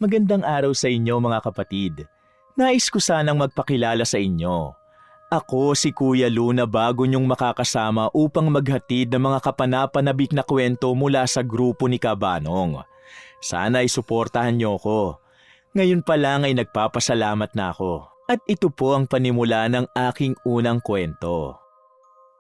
Magandang araw sa inyo mga kapatid. Nais ko sanang magpakilala sa inyo. Ako si Kuya Luna bago niyong makakasama upang maghatid ng mga kapanapanabik na kwento mula sa grupo ni Kabanong. Sana ay suportahan niyo ko. Ngayon pa lang ay nagpapasalamat na ako. At ito po ang panimula ng aking unang kwento.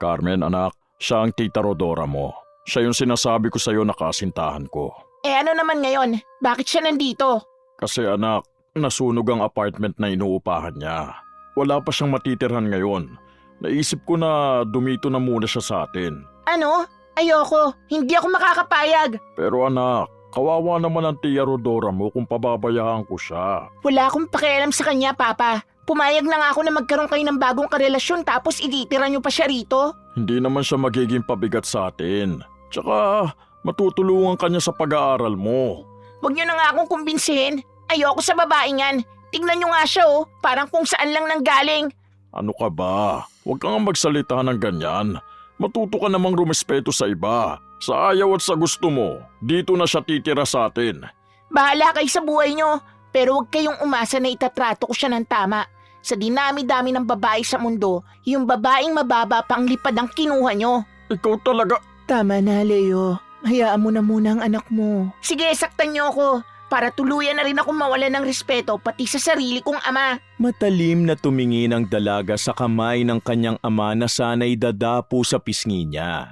Carmen anak, siya ang tita Rodora mo. Siya yung sinasabi ko sa'yo na kasintahan ko. Ano naman ngayon? Bakit siya nandito? Kasi anak, nasunog ang apartment na inuupahan niya. Wala pa siyang matitirhan ngayon. Naisip ko na dumito na muna siya sa atin. Ano? Ayoko. Hindi ako makakapayag. Pero anak, kawawa naman ang tia Rodora mo kung pababayaan ko siya. Wala akong pakialam sa kanya, Papa. Pumayag na nga ako na magkaroon kayo ng bagong karelasyon tapos ititira niyo pa siya rito. Hindi naman siya magiging pabigat sa atin. Tsaka, matutulungan ka niya sa pag-aaral mo. Huwag niyo na nga akong kumbinsihin. Ayoko sa babaeng yan. Tingnan niyo nga siya parang kung saan lang nanggaling. Ano ka ba? Huwag kang magsalita ng ganyan. Matuto ka namang rumespeto sa iba. Sa ayaw at sa gusto mo, dito na siya titira sa atin. Bahala kayo sa buhay niyo. Pero huwag kayong umasa na itatrato ko siya ng tama. Sa dinami-dami ng babae sa mundo, yung babaeng mababa pang lipad ang kinuha niyo. Ikaw talaga. Tama na, Leo. Hayaan mo na muna ang anak mo. Sige, saktan niyo ako. Para tuluyan na rin ako mawalan ng respeto pati sa sarili kong ama. Matalim na tumingin ang dalaga sa kamay ng kanyang ama na sana'y dadapo sa pisngi niya.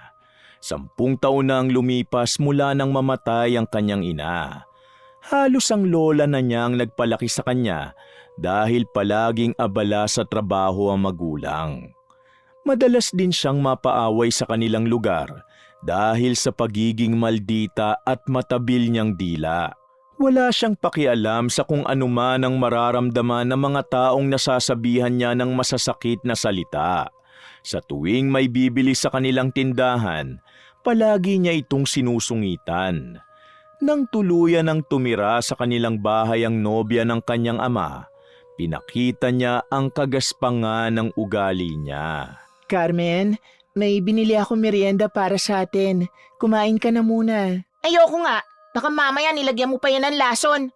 10 taon na ang lumipas mula nang mamatay ang kanyang ina. Halos ang lola na niyang nagpalaki sa kanya dahil palaging abala sa trabaho ang magulang. Madalas din siyang mapaaway sa kanilang lugar dahil sa pagiging maldita at matabil niyang dila. Wala siyang pakialam sa kung anuman ang mararamdaman ng mga taong nasasabihan niya ng masasakit na salita. Sa tuwing may bibili sa kanilang tindahan, palagi niya itong sinusungitan. Nang tuluyan ng tumira sa kanilang bahay ang nobya ng kanyang ama, pinakita niya ang kagaspangan ng ugali niya. Carmen, may binili ako merienda para sa atin. Kumain ka na muna. Ayoko nga. Baka mamaya nilagyan mo pa yan ng lason.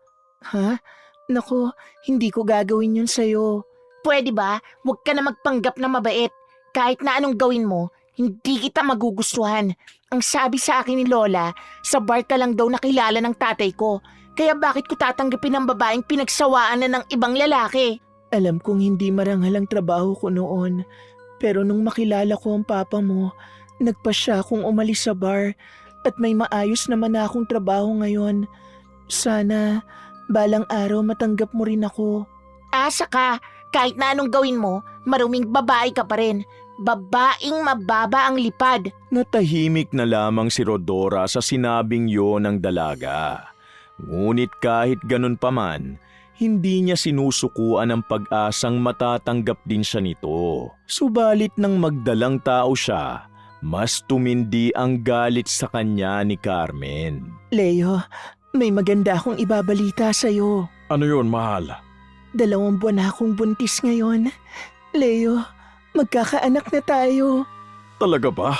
Ha? Naku, hindi ko gagawin yun sa'yo. Pwede ba? Huwag ka na magpanggap na mabait. Kahit na anong gawin mo, hindi kita magugustuhan. Ang sabi sa akin ni Lola, sa bar ka lang daw nakilala ng tatay ko. Kaya bakit ko tatanggapin ang babaeng pinagsawaan na ng ibang lalaki? Alam kong hindi marangal ang trabaho ko noon. Pero nung makilala ko ang papa mo, nagpasya akong umalis sa bar at may maayos naman na akong trabaho ngayon. Sana balang araw matanggap mo rin ako. Asa ka, kahit na anong gawin mo, maruming babae ka pa rin. Babaeng mababa ang lipad. Natahimik na lamang si Rodora sa sinabing yon ng dalaga. Ngunit kahit ganun pa man, hindi niya sinusukuan ang pag-asang matatanggap din siya nito. Subalit nang magdalang tao siya, mas tumindi ang galit sa kanya ni Carmen. Leo, may maganda akong ibabalita sa'yo. Ano yun, mahal? 2 buwan na akong buntis ngayon. Leo, magkakaanak na tayo. Talaga ba?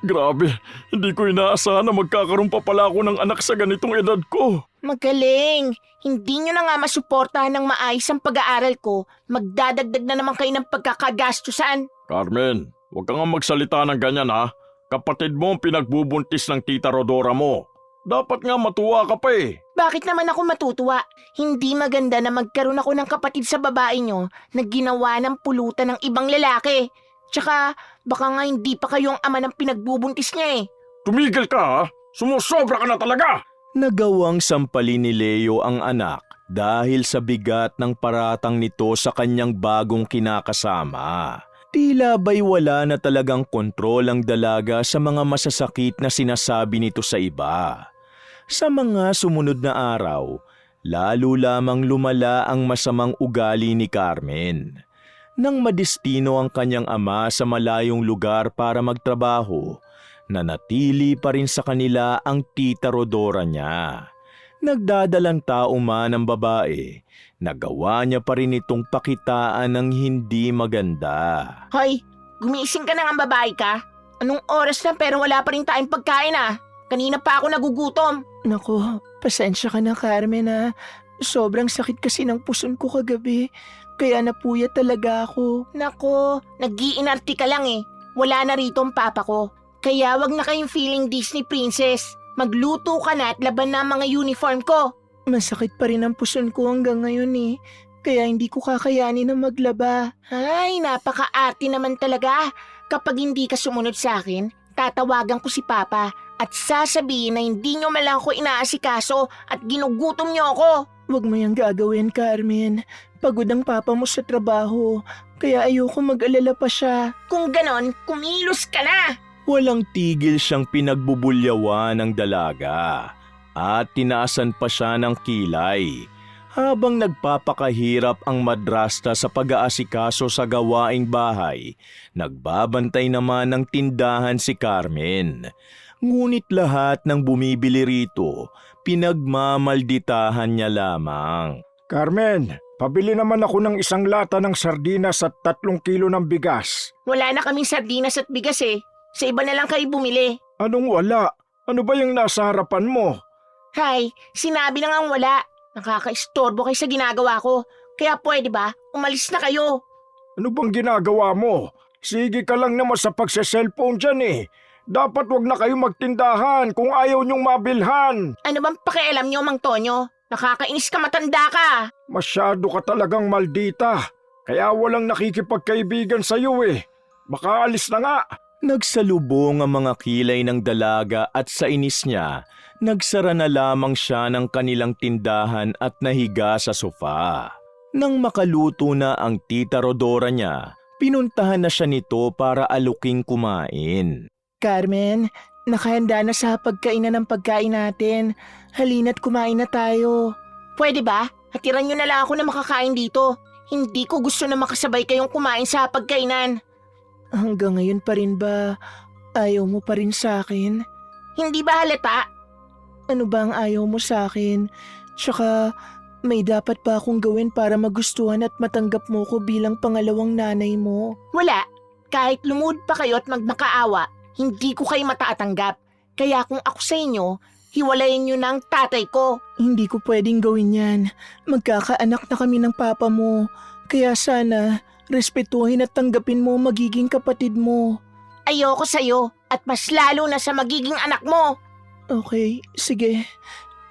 Grabe, hindi ko inaasahan na magkakaroon pa pala ako ng anak sa ganitong edad ko. Magaling! Hindi nyo na nga masuportahan ng maayos ang pag-aaral ko, magdadagdag na naman kayo ng pagkakagastusan. Carmen, huwag kang magsalita ng ganyan ha. Kapatid mo ang pinagbubuntis ng tita Rodora mo. Dapat nga matuwa ka pa eh. Bakit naman ako matutuwa? Hindi maganda na magkaroon ako ng kapatid sa babae nyo na ginawa ng pulutan ng ibang lalaki. Tsaka baka nga hindi pa kayo ang ama ng pinagbubuntis niya eh. Tumigil ka ha. Sumusobra ka na talaga. Nagawang sampalin ni Leo ang anak dahil sa bigat ng paratang nito sa kanyang bagong kinakasama. Tila ba'y wala na talagang kontrol ang dalaga sa mga masasakit na sinasabi nito sa iba. Sa mga sumunod na araw, lalo lamang lumala ang masamang ugali ni Carmen. Nang madestino ang kanyang ama sa malayong lugar para magtrabaho, nanatili pa rin sa kanila ang tita Rodora niya. Nagdadalang tao man ang babae, nagawa niya pa rin itong pakitaan ng hindi maganda. Hoy, gumising ka na nga babae ka? Anong oras na pero wala pa rin tayong pagkain ah? Kanina pa ako nagugutom. Naku, pasensya ka na Carmen. Sobrang sakit kasi ng puson ko kagabi. Kaya napuyat talaga ako. Nako, nag-iinarte ka lang eh. Wala na rito ang papa ko. Kaya wag na kayong feeling Disney princess. Magluto ka na at laban na ang mga uniform ko. Masakit pa rin ang puson ko hanggang ngayon eh. Kaya hindi ko kakayanin na maglaba. Ay, napaka-arte naman talaga. Kapag hindi ka sumunod sa akin, tatawagan ko si Papa at sasabihin na hindi nyo malang ko inaasikaso at ginugutom nyo ako. Huwag mo yung gagawin, Carmen. Pagod ang papa mo sa trabaho. Kaya ayoko mag-alala pa siya. Kung ganon, kumilos ka na. Walang tigil siyang pinagbubulyawan ng dalaga at tinaasan pa siya ng kilay. Habang nagpapakahirap ang madrasta sa pag-aasikaso sa gawaing bahay, nagbabantay naman ng tindahan si Carmen. Ngunit lahat ng bumibili rito, pinagmamalditahan niya lamang. Carmen, pabili naman ako ng 1 lata ng sardinas at 3 kilo ng bigas. Wala na kaming sardinas at bigas eh. Sa iba na lang kayo bumili. Anong wala? Ano ba yung nasa harapan mo? Hay, sinabi na ngang wala. Nakaka-istorbo kayo sa ginagawa ko. Kaya pwede ba, umalis na kayo. Ano bang ginagawa mo? Sige ka lang naman sa pagse-cellphone dyan eh. Dapat wag na kayo magtindahan kung ayaw niyong mabilhan. Ano bang pakialam niyo, Mang Tonyo? Nakakainis ka, matanda ka. Masyado ka talagang maldita. Kaya walang nakikipagkaibigan sa'yo eh. Makaalis na nga. Nagsalubong ang mga kilay ng dalaga at sa inis niya, nagsara na lamang siya ng kanilang tindahan at nahiga sa sofa. Nang makaluto na ang tita Rodora niya, pinuntahan na siya nito para aluking kumain. Carmen, nakahanda na sa pagkainan ng pagkain natin. Halina't kumain na tayo. Pwede ba? Hatiran niyo na lang ako na makakain dito. Hindi ko gusto na makasabay kayong kumain sa pagkainan. Hanggang ngayon pa rin ba ayaw mo pa rin sa akin? Hindi ba halata? Ano ba ang ayaw mo sa akin? Tsaka may dapat pa akong gawin para magustuhan at matanggap mo ko bilang pangalawang nanay mo. Wala. Kahit lumuod pa kayo at magmakaawa, hindi ko kayo matatanggap. Kaya kung ako sa inyo, hiwalayin niyo na ang tatay ko. Hindi ko pwedeng gawin yan. Magkakaanak na kami ng papa mo. Kaya sana respetuhin at tanggapin mo magiging kapatid mo. Ayoko sa'yo at mas lalo na sa magiging anak mo. Okay, sige.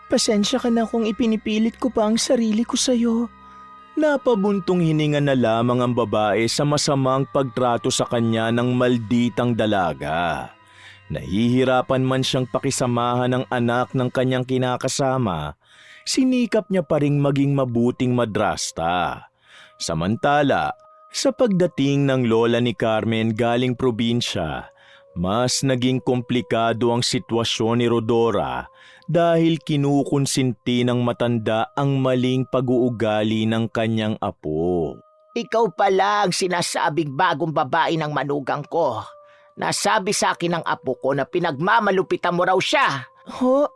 Pasensya ka na kung ipinipilit ko pa ang sarili ko sa'yo. Napabuntong hininga na lamang ang babae sa masamang pagtrato sa kanya ng malditang dalaga. Nahihirapan man siyang pakisamahan ng anak ng kanyang kinakasama, sinikap niya pa ring maging mabuting madrasta. Samantala, sa pagdating ng lola ni Carmen galing probinsya, mas naging komplikado ang sitwasyon ni Rodora dahil kinukonsinti ng matanda ang maling pag-uugali ng kanyang apo. Ikaw pala ang sinasabing bagong babae ng manugang ko. Nasabi sa akin ng apo ko na pinagmamalupitan mo raw siya. Ho?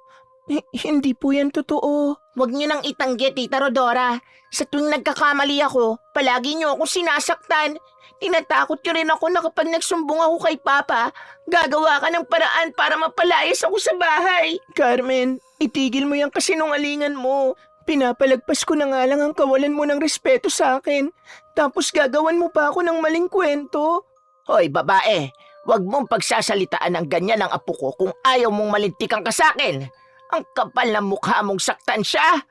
Hindi po yan totoo. Huwag niyo nang itanggi, Tita Rodora. Sa tuwing nagkakamali ako, palagi niyo akong sinasaktan. Tinatakot niyo rin ako na kapag nagsumbong ako kay Papa, gagawa ka ng paraan para mapalayas ako sa bahay. Carmen, itigil mo yung kasinungalingan mo. Pinapalagpas ko na nga lang ang kawalan mo ng respeto sa akin. Tapos gagawan mo pa ako ng maling kwento. Hoy, babae, huwag mong pagsasalitaan ng ganyan ng apo ko kung ayaw mong malintikan ka sa akin. Ang kapal na mukha mong saktan siya.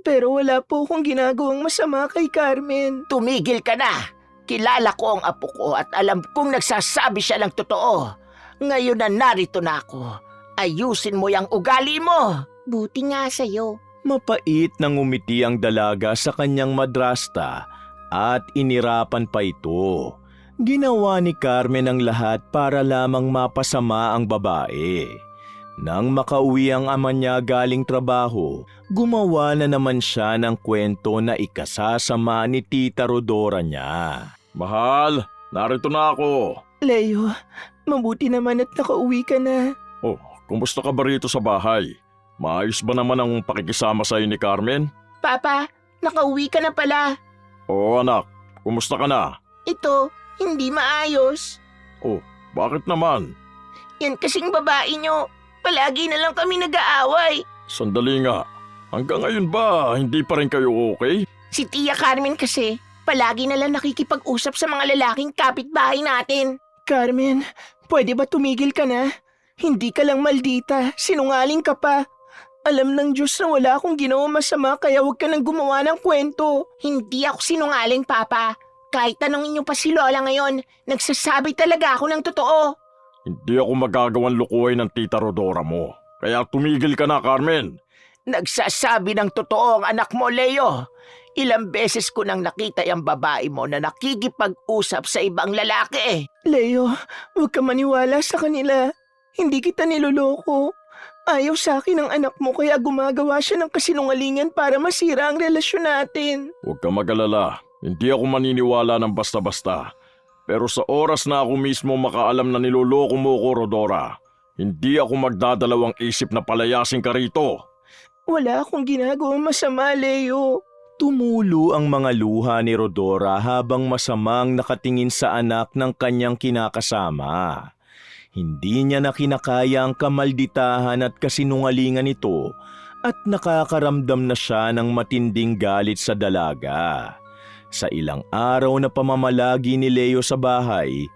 Pero wala po akong ginagawang masama kay Carmen. Tumigil ka na. Kilala ko ang apo ko at alam kong nagsasabi siya ng totoo. Ngayon na narito na ako. Ayusin mo yung ugali mo. Buti nga sa'yo. Mapait nang umiti ang dalaga sa kanyang madrasta at inirapan pa ito. Ginawa ni Carmen ang lahat para lamang mapasama ang babae. Nang makauwi ang ama niya galing trabaho, gumawa na naman siya ng kwento na ikasasama ni Tita Rodora niya. Mahal, narito na ako. Leo, mabuti naman at nakauwi ka na. Oh, kumusta ka ba rito sa bahay? Maayos ba naman ang pakikisama sa'yo ni Carmen? Papa, nakauwi ka na pala. Oo anak, kumusta ka na? Ito, hindi maayos. Oh, bakit naman? Yan kasing babae nyo. Palagi na lang kami nag-aaway. Sandali nga. Hanggang ngayon ba, hindi pa rin kayo okay? Si Tia Carmen kasi, palagi na lang nakikipag-usap sa mga lalaking kapitbahay natin. Carmen, pwede ba tumigil ka na? Hindi ka lang maldita, sinungaling ka pa. Alam ng Diyos na wala akong ginawa masama kaya huwag ka nang gumawa ng kwento. Hindi ako sinungaling, Papa. Kahit tanongin niyo pa si Lola ngayon, nagsasabi talaga ako ng totoo. Hindi ako magagawang lukuhin ng Tita Rodora mo. Kaya tumigil ka na, Carmen. Nagsasabi ng totoo ang anak mo, Leo. Ilang beses ko nang nakita yung babae mo na nakikipag-usap sa ibang lalaki. Leo, huwag ka maniwala sa kanila. Hindi kita niloloko. Ayaw sa akin ang anak mo kaya gumagawa siya ng kasinungalingan para masira ang relasyon natin. Huwag ka mag-alala. Hindi ako maniniwala ng basta-basta. Pero sa oras na ako mismo makaalam na niloloko mo ko, Rodora, hindi ako magdadalawang isip na palayasin ka rito. Wala akong ginagawang masama, Leo. Tumulo ang mga luha ni Rodora habang masamang nakatingin sa anak ng kanyang kinakasama. Hindi niya na kinakaya ang kamalditahan at kasinungalingan nito at nakakaramdam na siya ng matinding galit sa dalaga. Sa ilang araw na pamamalagi ni Leo sa bahay,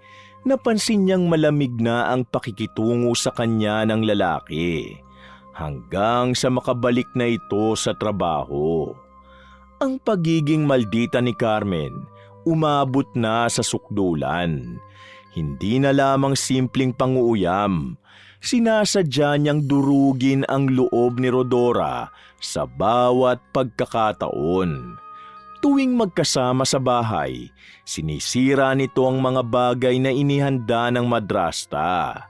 napansin niyang malamig na ang pakikitungo sa kanya ng lalaki hanggang sa makabalik na ito sa trabaho. Ang pagiging maldita ni Carmen umabot na sa sukdulan. Hindi na lamang simpleng panguuyam. Sinasadya niyang durugin ang loob ni Rodora sa bawat pagkakataon. Tuwing magkasama sa bahay, sinisira nito ang mga bagay na inihanda ng madrasta.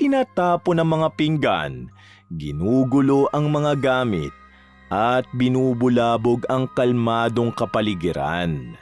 Tinatapon ang mga pinggan, ginugulo ang mga gamit, at binubulabog ang kalmadong kapaligiran.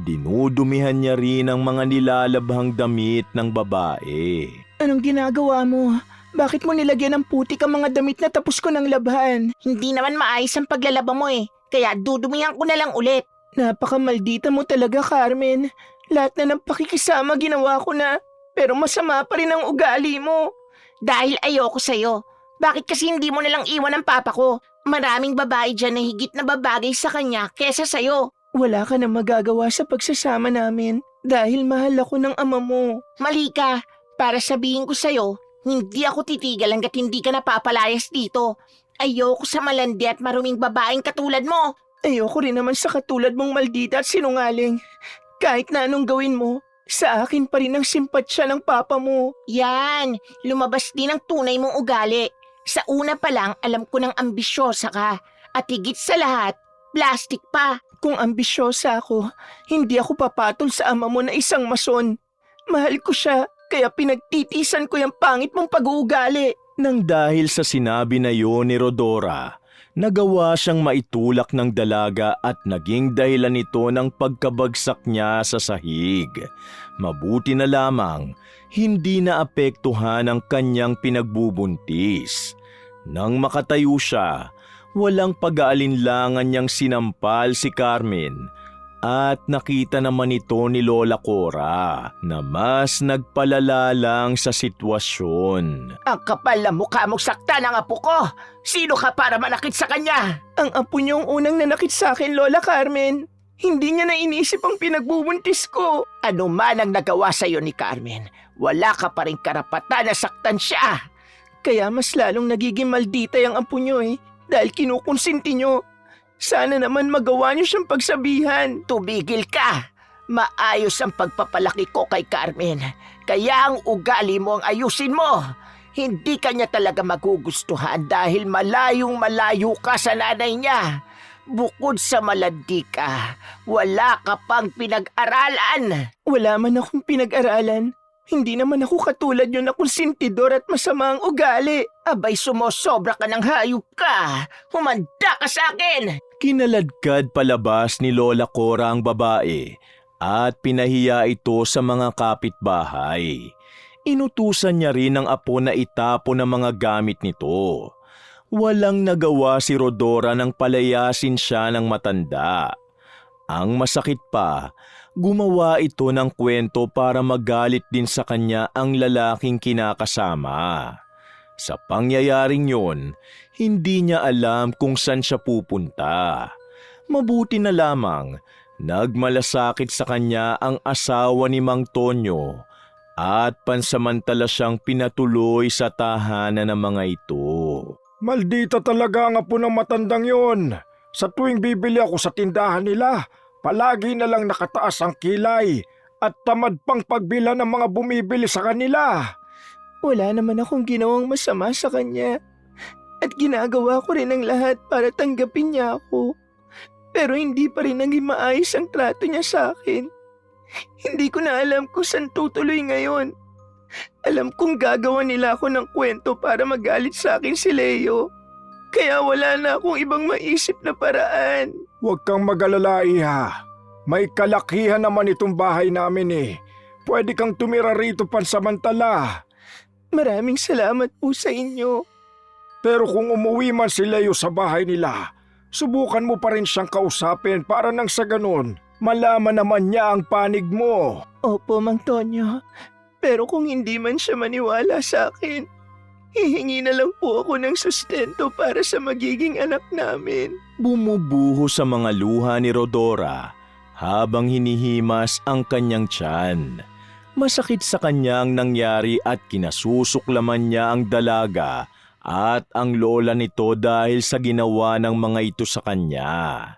Dinudumihan niya rin ang mga nilalabhang damit ng babae. Anong ginagawa mo? Bakit mo nilagyan ng putik ang mga damit na tapos ko ng labhan? Hindi naman maayos ang paglalaba mo eh, kaya dudumihan ko na lang ulit. Napakamaldita mo talaga, Carmen. Lahat na ng pakikisama ginawa ko na, pero masama pa rin ang ugali mo. Dahil ayoko sa'yo. Bakit kasi hindi mo nalang iwan ang papa ko? Maraming babae dyan na higit na babagay sa kanya kesa sa'yo. Wala ka na magagawa sa pagsasama namin dahil mahal ako ng ama mo. Mali ka. Para sabihin ko sa'yo, hindi ako titigil hanggat hindi ka napapalayas dito. Ayoko sa malandi at maruming babaeng katulad mo. Ayoko rin naman sa katulad mong maldita at sinungaling. Kahit na anong gawin mo, sa akin pa rin ang simpatsya ng papa mo. Yan, lumabas din ang tunay mong ugali. Sa una pa lang, alam ko ng ambisyosa ka. At higit sa lahat, plastic pa. Kung ambisyosa ako, hindi ako papatol sa ama mo na isang mason. Mahal ko siya, kaya pinagtitisan ko yung pangit mong pag-uugali. Nang dahil sa sinabi na yon ni Rodora, nagawa siyang maitulak ng dalaga at naging dahilan nito ng pagkabagsak niya sa sahig. Mabuti na lamang, hindi naapektuhan ang kanyang pinagbubuntis. Nang makatayo siya, walang pag-aalinlangan niyang sinampal si Carmen at nakita naman ito ni Lola Cora na mas nagpalala lang sa sitwasyon. Ang kapal na mukha mong sakta ng apo ko. Sino ka para manakit sa kanya? Ang apo niyo ang unang nanakit sa akin, Lola Carmen. Hindi niya na inisip ang pinagbubuntis ko. Ano man ang nagawa sa'yo ni Carmen, wala ka pa rin karapatan na saktan siya. Kaya mas lalong nagiging maldita yung apo niyo dahil kinukonsinti niyo. Sana naman magawa niyo siyang pagsabihan. Tumigil ka. Maayos ang pagpapalaki ko kay Carmen. Kaya ang ugali mo ang ayusin mo. Hindi ka niya talaga magugustuhan dahil malayong malayo ka sa nanay niya. Bukod sa malandi ka, wala ka pang pinag-aralan. Wala man akong pinag-aralan. Hindi naman ako katulad yun na konsentidor at masama ang ugali. Abay, sumosobra ka ng hayop ka. Humanda ka sa akin. Kinaladkad palabas ni Lola Cora ang babae at pinahiya ito sa mga kapitbahay. Inutusan niya rin ang apo na itapon ang mga gamit nito. Walang nagawa si Rodora nang palayasin siya ng matanda. Ang masakit pa, gumawa ito ng kwento para magalit din sa kanya ang lalaking kinakasama. Sa pangyayaring yon, hindi niya alam kung saan siya pupunta. Mabuti na lamang, nagmalasakit sa kanya ang asawa ni Mang Tonyo at pansamantala siyang pinatuloy sa tahanan ng mga ito. Maldita talaga ang apo ng matandang yon. Sa tuwing bibili ako sa tindahan nila, palagi na lang nakataas ang kilay at tamad pang pagbila ng mga bumibili sa kanila. Wala naman akong ginawang masama sa kanya. At ginagawa ko rin ang lahat para tanggapin niya ako. Pero hindi pa rin naging maayos ang trato niya sa akin. Hindi ko na alam kung saan tutuloy ngayon. Alam kong gagawa nila ako ng kwento para magalit sa akin si Leo. Kaya wala na akong ibang maisip na paraan. Huwag kang mag-alala, Iha. May kalakihan naman itong bahay namin eh. Pwede kang tumira rito pansamantala. Maraming salamat po sa inyo. Pero kung umuwi man si Leo sa bahay nila, subukan mo pa rin siyang kausapin para nang sa ganun, malaman naman niya ang panig mo. Opo, Mang Tonyo. Pero kung hindi man siya maniwala sa akin, hihingi na lang po ako ng sustento para sa magiging anak namin. Bumubuho sa mga luha ni Rodora habang hinihimas ang kanyang tiyan. Masakit sa kanya ang nangyari at kinasusuklaman niya ang dalaga at ang lola nito dahil sa ginawa ng mga ito sa kanya.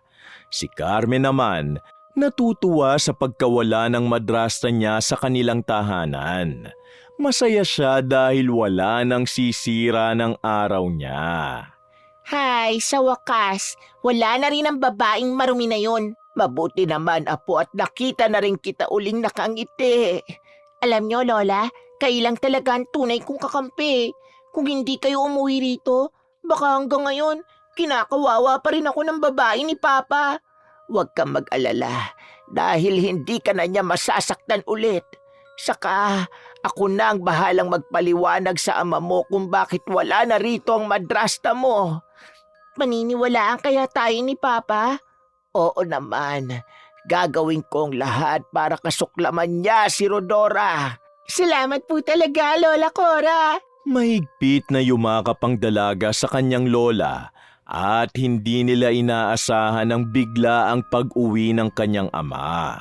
Si Carmen naman natutuwa sa pagkawala ng madrasta niya sa kanilang tahanan. Masaya siya dahil wala nang sisira ng araw niya. Hay, sa wakas, wala na rin ang babaeng marumi na yon. Mabuti naman, apo, at nakita na rin kita uling nakangiti. Alam nyo, Lola, kayo lang talaga ang tunay kong kakampi. Kung hindi kayo umuwi rito, baka hanggang ngayon, kinakawawa pa rin ako ng babae ni Papa. Huwag kang mag-alala, dahil hindi ka na niya masasaktan ulit. Saka, ako na ang bahalang magpaliwanag sa ama mo kung bakit wala na rito ang madrasta mo. Maniniwalaan kaya tayo ni Papa? Oo naman. Gagawin kong lahat para kasuklaman niya si Rodora. Salamat po talaga, Lola Cora. Mahigpit na yumakap ang dalaga sa kanyang lola at hindi nila inaasahan ang bigla ang pag-uwi ng kanyang ama.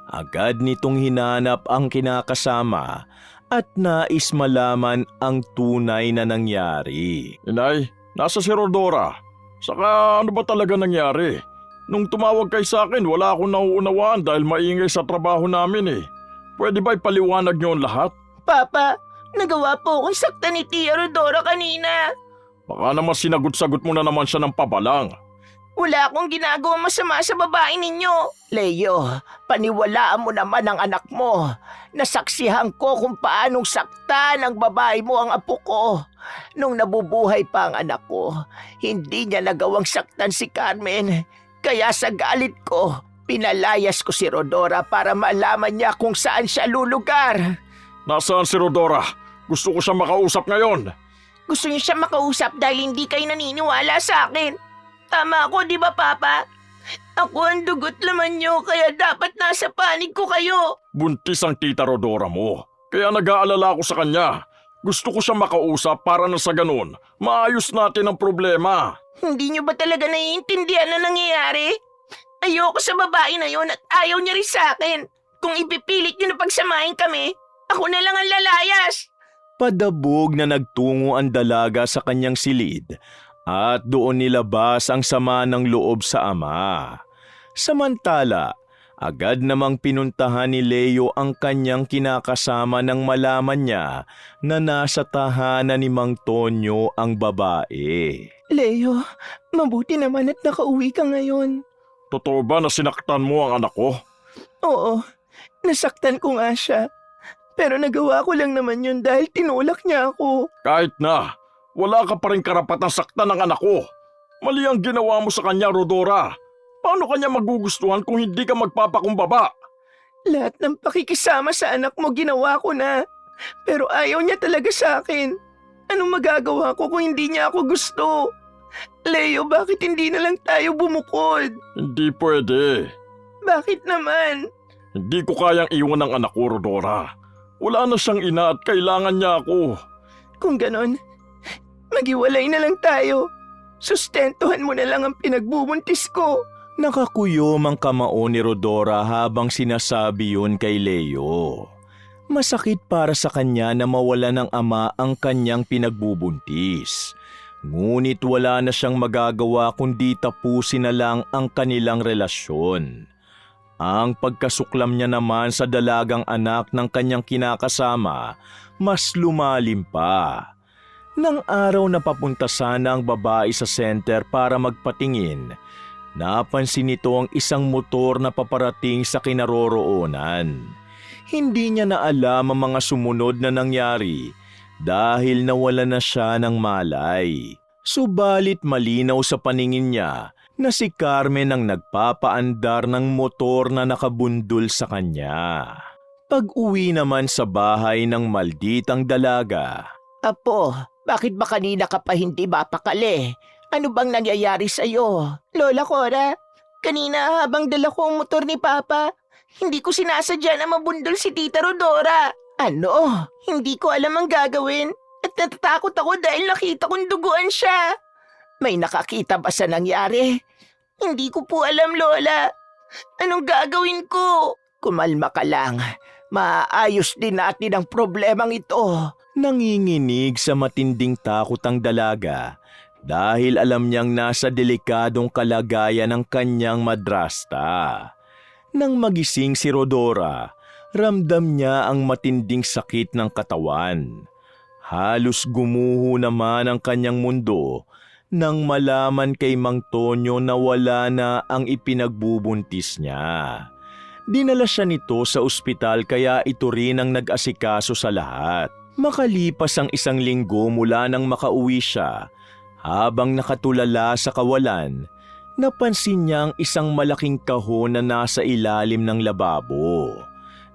Agad nitong hinanap ang kinakasama at nais malaman ang tunay na nangyari. Inay, nasa si Rodora. Saka ano ba talaga nangyari? Nung tumawag kay sa akin, wala akong nauunawaan dahil maingay sa trabaho namin eh. Pwede ba ipaliwanag niyo ang lahat? Papa, nagawa po akong saktan ni Tia Rodora kanina. Baka naman sinagot-sagot mo na naman siya ng pabalang. Wala akong ginagawang masama sa babae ninyo. Leo, paniwalaan mo naman ang anak mo. Nasaksihan ko kung paanong saktan ng babae mo ang apo ko. Nung nabubuhay pa ang anak ko, hindi niya nagawang saktan si Carmen. Kaya sa galit ko, pinalayas ko si Rodora para malaman niya kung saan siya lulugar. Nasaan si Rodora? Gusto ko siya makausap ngayon. Gusto niyo siya makausap dahil hindi kayo naniniwala sa akin. Tama ako, di ba, Papa? Ako ang dugot laman niyo, kaya dapat nasa panig ko kayo. Buntis ang tita Rodora mo. Kaya nag-aalala ako sa kanya. Gusto ko siya makausap para na sa ganun, maayos natin ang problema. Hindi niyo ba talaga naiintindihan na nangyayari? Ayoko sa babae na yon at ayaw niya rin sa akin. Kung ipipilit niyo na pagsamahin kami, ako na lang ang lalayas. Padabog na nagtungo ang dalaga sa kanyang silid at doon nilabas ang sama ng loob sa ama. Samantala, agad namang pinuntahan ni Leo ang kanyang kinakasama nang malaman niya na nasa tahanan ni Mang Tonyo ang babae. Leo, mabuti naman at nakauwi ka ngayon. Totoo ba na sinaktan mo ang anak ko? Oo, nasaktan ko nga siya. Pero nagawa ko lang naman yun dahil tinulak niya ako. Kahit na, wala ka pa rin karapatang saktan ng anak ko. Mali ang ginawa mo sa kanya, Rodora. Paano kanya magugustuhan kung hindi ka magpapakumbaba? Lahat ng pakikisama sa anak mo ginawa ko na. Pero ayaw niya talaga sa akin. Anong magagawa ko kung hindi niya ako gusto? Leo, bakit hindi na lang tayo bumukod? Hindi pwede. Bakit naman? Hindi ko kayang iwan ang anak ko, Rodora. Wala na siyang ina at kailangan niya ako. Kung ganon, Maghiwalay na lang tayo. Sustentuhan mo na lang ang pinagbubuntis ko. Nakakuyom ang kamao ni Rodora habang sinasabi yun kay Leo. Masakit para sa kanya na mawala ng ama ang kanyang pinagbubuntis. Ngunit wala na siyang magagawa kundi tapusin na lang ang kanilang relasyon. Ang pagkasuklam niya naman sa dalagang anak ng kanyang kinakasama, mas lumalim pa. Nang araw na papunta sana ang babae sa center para magpatingin, napansin nito ang isang motor na paparating sa kinaroroonan. Hindi niya na alam ang mga sumunod na nangyari dahil nawala na siya ng malay. Subalit malinaw sa paningin niya na si Carmen ang nagpapaandar ng motor na nakabundol sa kanya. Pag-uwi naman sa bahay ng malditang dalaga, Apo, bakit ba kanina ka pa hindi mapakali? Ano bang nangyayari sa'yo? Lola Cora, kanina habang dala ko ang motor ni Papa, hindi ko sinasadya na mabundol si Tita Rodora. Ano? Hindi ko alam ang gagawin at natatakot ako dahil nakita kong duguan siya. May nakakita ba sa nangyari? Hindi ko po alam, Lola. Anong gagawin ko? Kumalma ka lang. Maayos din natin ang problemang ito. nanginginig sa matinding takot ang dalaga dahil alam niyang nasa delikadong kalagayan ng kanyang madrasta. Nang magising si Rodora, ramdam niya ang matinding sakit ng katawan. Halos gumuho naman ang kanyang mundo nang malaman kay Mang Tonyo na wala na ang ipinagbubuntis niya. Dinala siya nito sa ospital kaya ito rin ang nag-asikaso sa lahat. Makalipas ang 1 linggo mula nang makauwi siya, habang nakatulala sa kawalan, napansin niya ang isang malaking kahon na nasa ilalim ng lababo.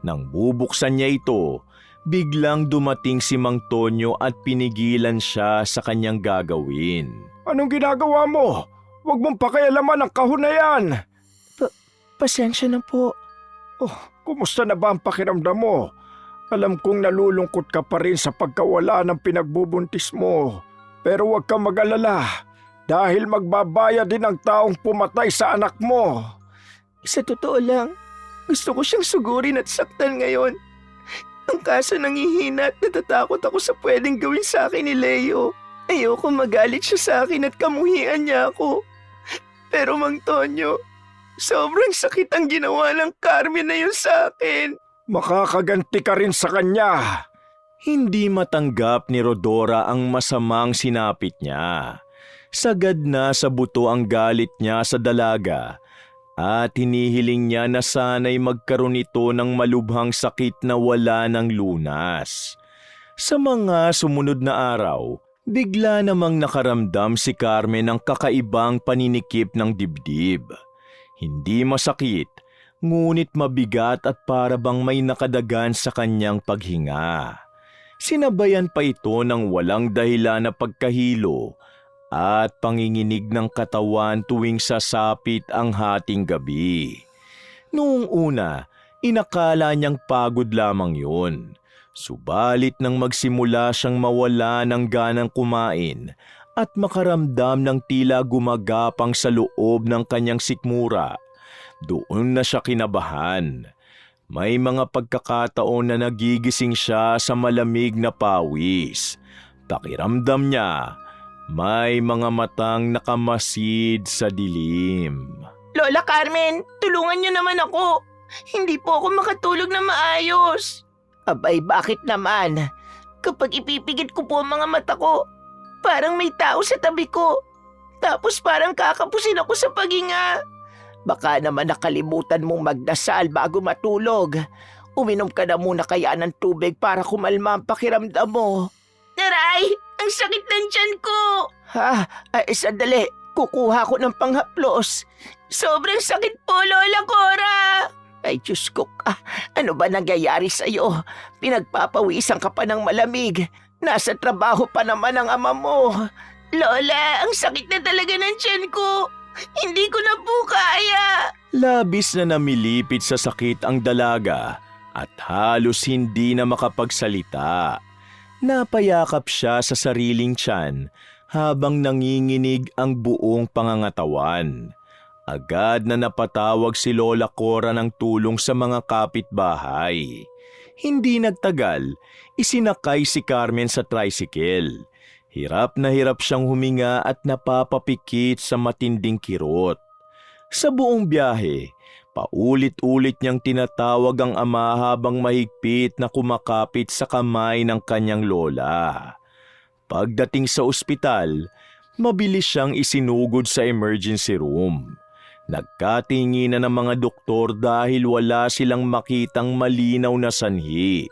Nang bubuksan niya ito, biglang dumating si Mang Tonyo at pinigilan siya sa kanyang gagawin. Anong ginagawa mo? Huwag mong pakialaman ang kahon na yan. Pasensya na po. Kumusta na ba ang pakiramdam mo? Alam kong nalulungkot ka pa rin sa pagkawala ng pinagbubuntis mo. Pero huwag kang mag-alala dahil magbabayad din ang taong pumatay sa anak mo. Sa totoo lang, gusto ko siyang sugurin at saktan ngayon. Ang kaso nanghihina at natatakot ako sa pwedeng gawin sa akin ni Leo. Ayoko magalit siya sa akin at kamuhian niya ako. Pero Mang Tonyo, sobrang sakit ang ginawa ng Carmen na yun sa akin. Makakaganti ka rin sa kanya. Hindi matanggap ni Rodora ang masamang sinapit niya. Sagad na sa buto ang galit niya sa dalaga at hinihiling niya na sana'y magkaroon ito ng malubhang sakit na wala ng lunas. Sa mga sumunod na araw, bigla namang nakaramdam si Carmen ng kakaibang paninikip ng dibdib. Hindi masakit, ngunit mabigat at para bang may nakadagan sa kanyang paghinga. Sinabayan pa ito ng walang dahilan na pagkahilo at panginginig ng katawan tuwing sasapit ang hating gabi. Noong una, inakala niyang pagod lamang yun. Subalit nang magsimula siyang mawala ng ganang kumain at makaramdam ng tila gumagapang sa loob ng kanyang sikmura, doon na siya kinabahan. May mga pagkakataon na nagigising siya sa malamig na pawis. Pakiramdam niya, may mga matang nakamasid sa dilim. Lola Carmen, tulungan niyo naman ako. Hindi po ako makatulog na maayos. Abay, bakit naman? Kapag ipipigit ko po ang mga mata ko, parang may tao sa tabi ko. Tapos parang kakapusin ako sa paghinga. Baka naman nakalimutan mong magdasal bago matulog. Uminom ka na muna kaya ng tubig para kumalma ang pakiramdam mo. Taray! Ang sakit ng tiyan ko! Sandali. Kukuha ko ng panghaplos. Sobrang sakit po, Lola Cora! Ay, Diyos ko, ano ba nangyayari sa'yo? Pinagpapawisan ka pa ng malamig. Nasa trabaho pa naman ang ama mo. Lola, ang sakit na talaga ng tiyan ko. Hindi ko na po kaya. Labis na namilipit sa sakit ang dalaga at halos hindi na makapagsalita. Napayakap siya sa sariling tiyan habang nanginginig ang buong pangangatawan. Agad na napatawag si Lola Cora ng tulong sa mga kapitbahay. Hindi nagtagal, isinakay si Carmen sa tricycle. Hirap na hirap siyang huminga at napapapikit sa matinding kirot. Sa buong biyahe, paulit-ulit niyang tinatawag ang ama habang mahigpit na kumakapit sa kamay ng kanyang lola. Pagdating sa ospital, mabilis siyang isinugod sa emergency room. Nagkatinginan ng mga doktor dahil wala silang makitang malinaw na sanhi.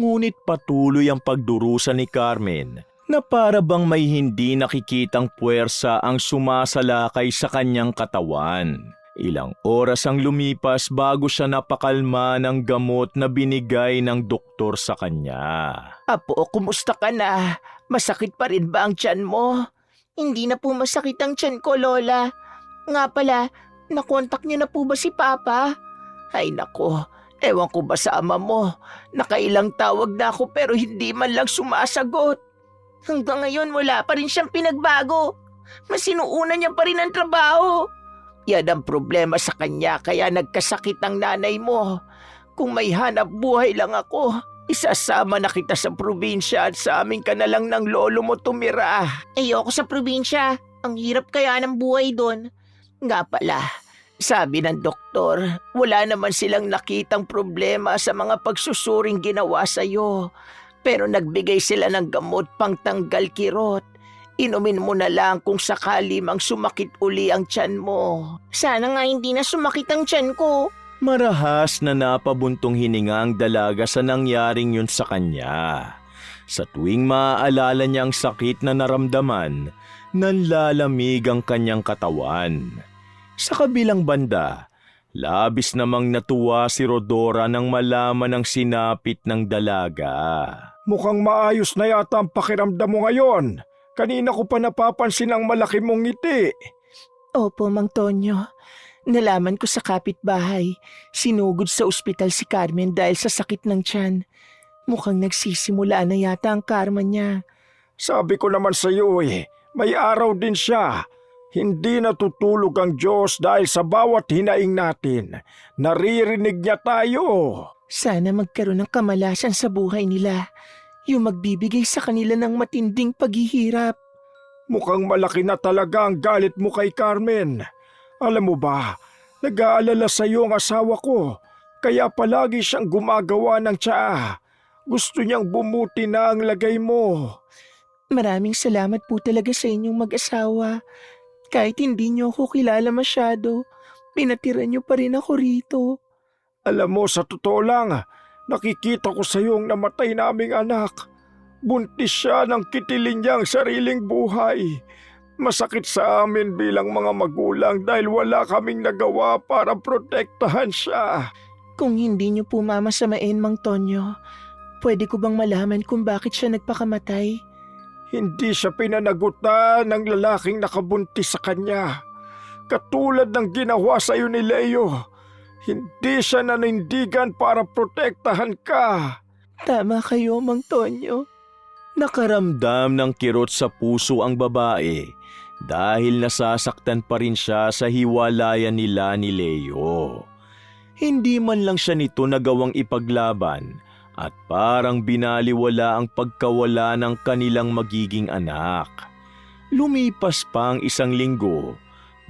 Ngunit patuloy ang pagdurusa ni Carmen na para bang may hindi nakikitang puwersa ang sumasalakay sa kanyang katawan. Ilang oras ang lumipas bago siya napakalma ng gamot na binigay ng doktor sa kanya. Apo, kumusta ka na? Masakit pa rin ba ang tiyan mo? Hindi na po masakit ang tiyan ko, Lola. Nga pala, nakontak niyo na po ba si Papa? Ay nako, ewan ko ba sa ama mo. Nakailang tawag na ako pero hindi man lang sumasagot. Hanggang ngayon wala pa rin siyang pinagbago. Mas sinuuna niya pa rin ang trabaho. Yan ang problema sa kanya kaya nagkasakit ang nanay mo. Kung may hanap buhay lang ako, isasama na kita sa probinsya at sa amin ka na lang ng lolo mo tumira. Ayoko sa probinsya. Ang hirap kaya ng buhay doon. Nga pala, sabi ng doktor, wala naman silang nakitang problema sa mga pagsusuring ginawa sa'yo. Pero nagbigay sila ng gamot pang tanggal kirot. Inumin mo na lang kung sakali mang sumakit uli ang tiyan mo. Sana nga hindi na sumakit ang tiyan ko. Marahas na napabuntong hininga ang dalaga sa nangyaring yun sa kanya. Sa tuwing maaalala niya ang sakit na naramdaman, nanlalamig ang kanyang katawan. Sa kabilang banda, labis namang natuwa si Rodora nang malaman ang sinapit ng dalaga. Mukhang maayos na yata ang pakiramdam mo ngayon. Kanina ko pa napapansin ang malaki mong ngiti. Opo, Mang Tonyo. Nalaman ko sa kapitbahay, sinugod sa ospital si Carmen dahil sa sakit ng tiyan. Mukhang nagsisimula na yata ang karma niya. Sabi ko naman sa iyo may araw din siya. Hindi natutulog ang Diyos dahil sa bawat hinaing natin. Naririnig niya tayo. Sana magkaroon ng kamalasan sa buhay nila. Yung magbibigay sa kanila ng matinding paghihirap. Mukhang malaki na talaga ang galit mo kay Carmen. Alam mo ba, nag-aalala sa iyo ang asawa ko. Kaya palagi siyang gumagawa ng tsaa. Gusto niyang bumuti na ang lagay mo. Maraming salamat po talaga sa inyong mag-asawa. Kahit hindi niyo ako kilala masyado, pinatira niyo pa rin ako rito. Alam mo, sa totoo lang, nakikita ko sa iyo ang namatay naming anak. Buntis siya ng kitilin niyang sariling buhay. Masakit sa amin bilang mga magulang dahil wala kaming nagawa para protektahan siya. Kung hindi niyo po mamasamain, Mang Tonyo, pwede ko bang malaman kung bakit siya nagpakamatay? Hindi siya pinanagutan ng lalaking nakabuntis sa kanya. Katulad ng ginawa sa iyo ni Leo. Hindi siya nanindigan para protektahan ka. Tama kayo, Mang Tonyo. Nakaramdam ng kirot sa puso ang babae dahil nasasaktan pa rin siya sa hiwalayan nila ni Leo. Hindi man lang siya nito nagawang ipaglaban at parang binaliwala ang pagkawala ng kanilang magiging anak. Lumipas pa ang 1 linggo,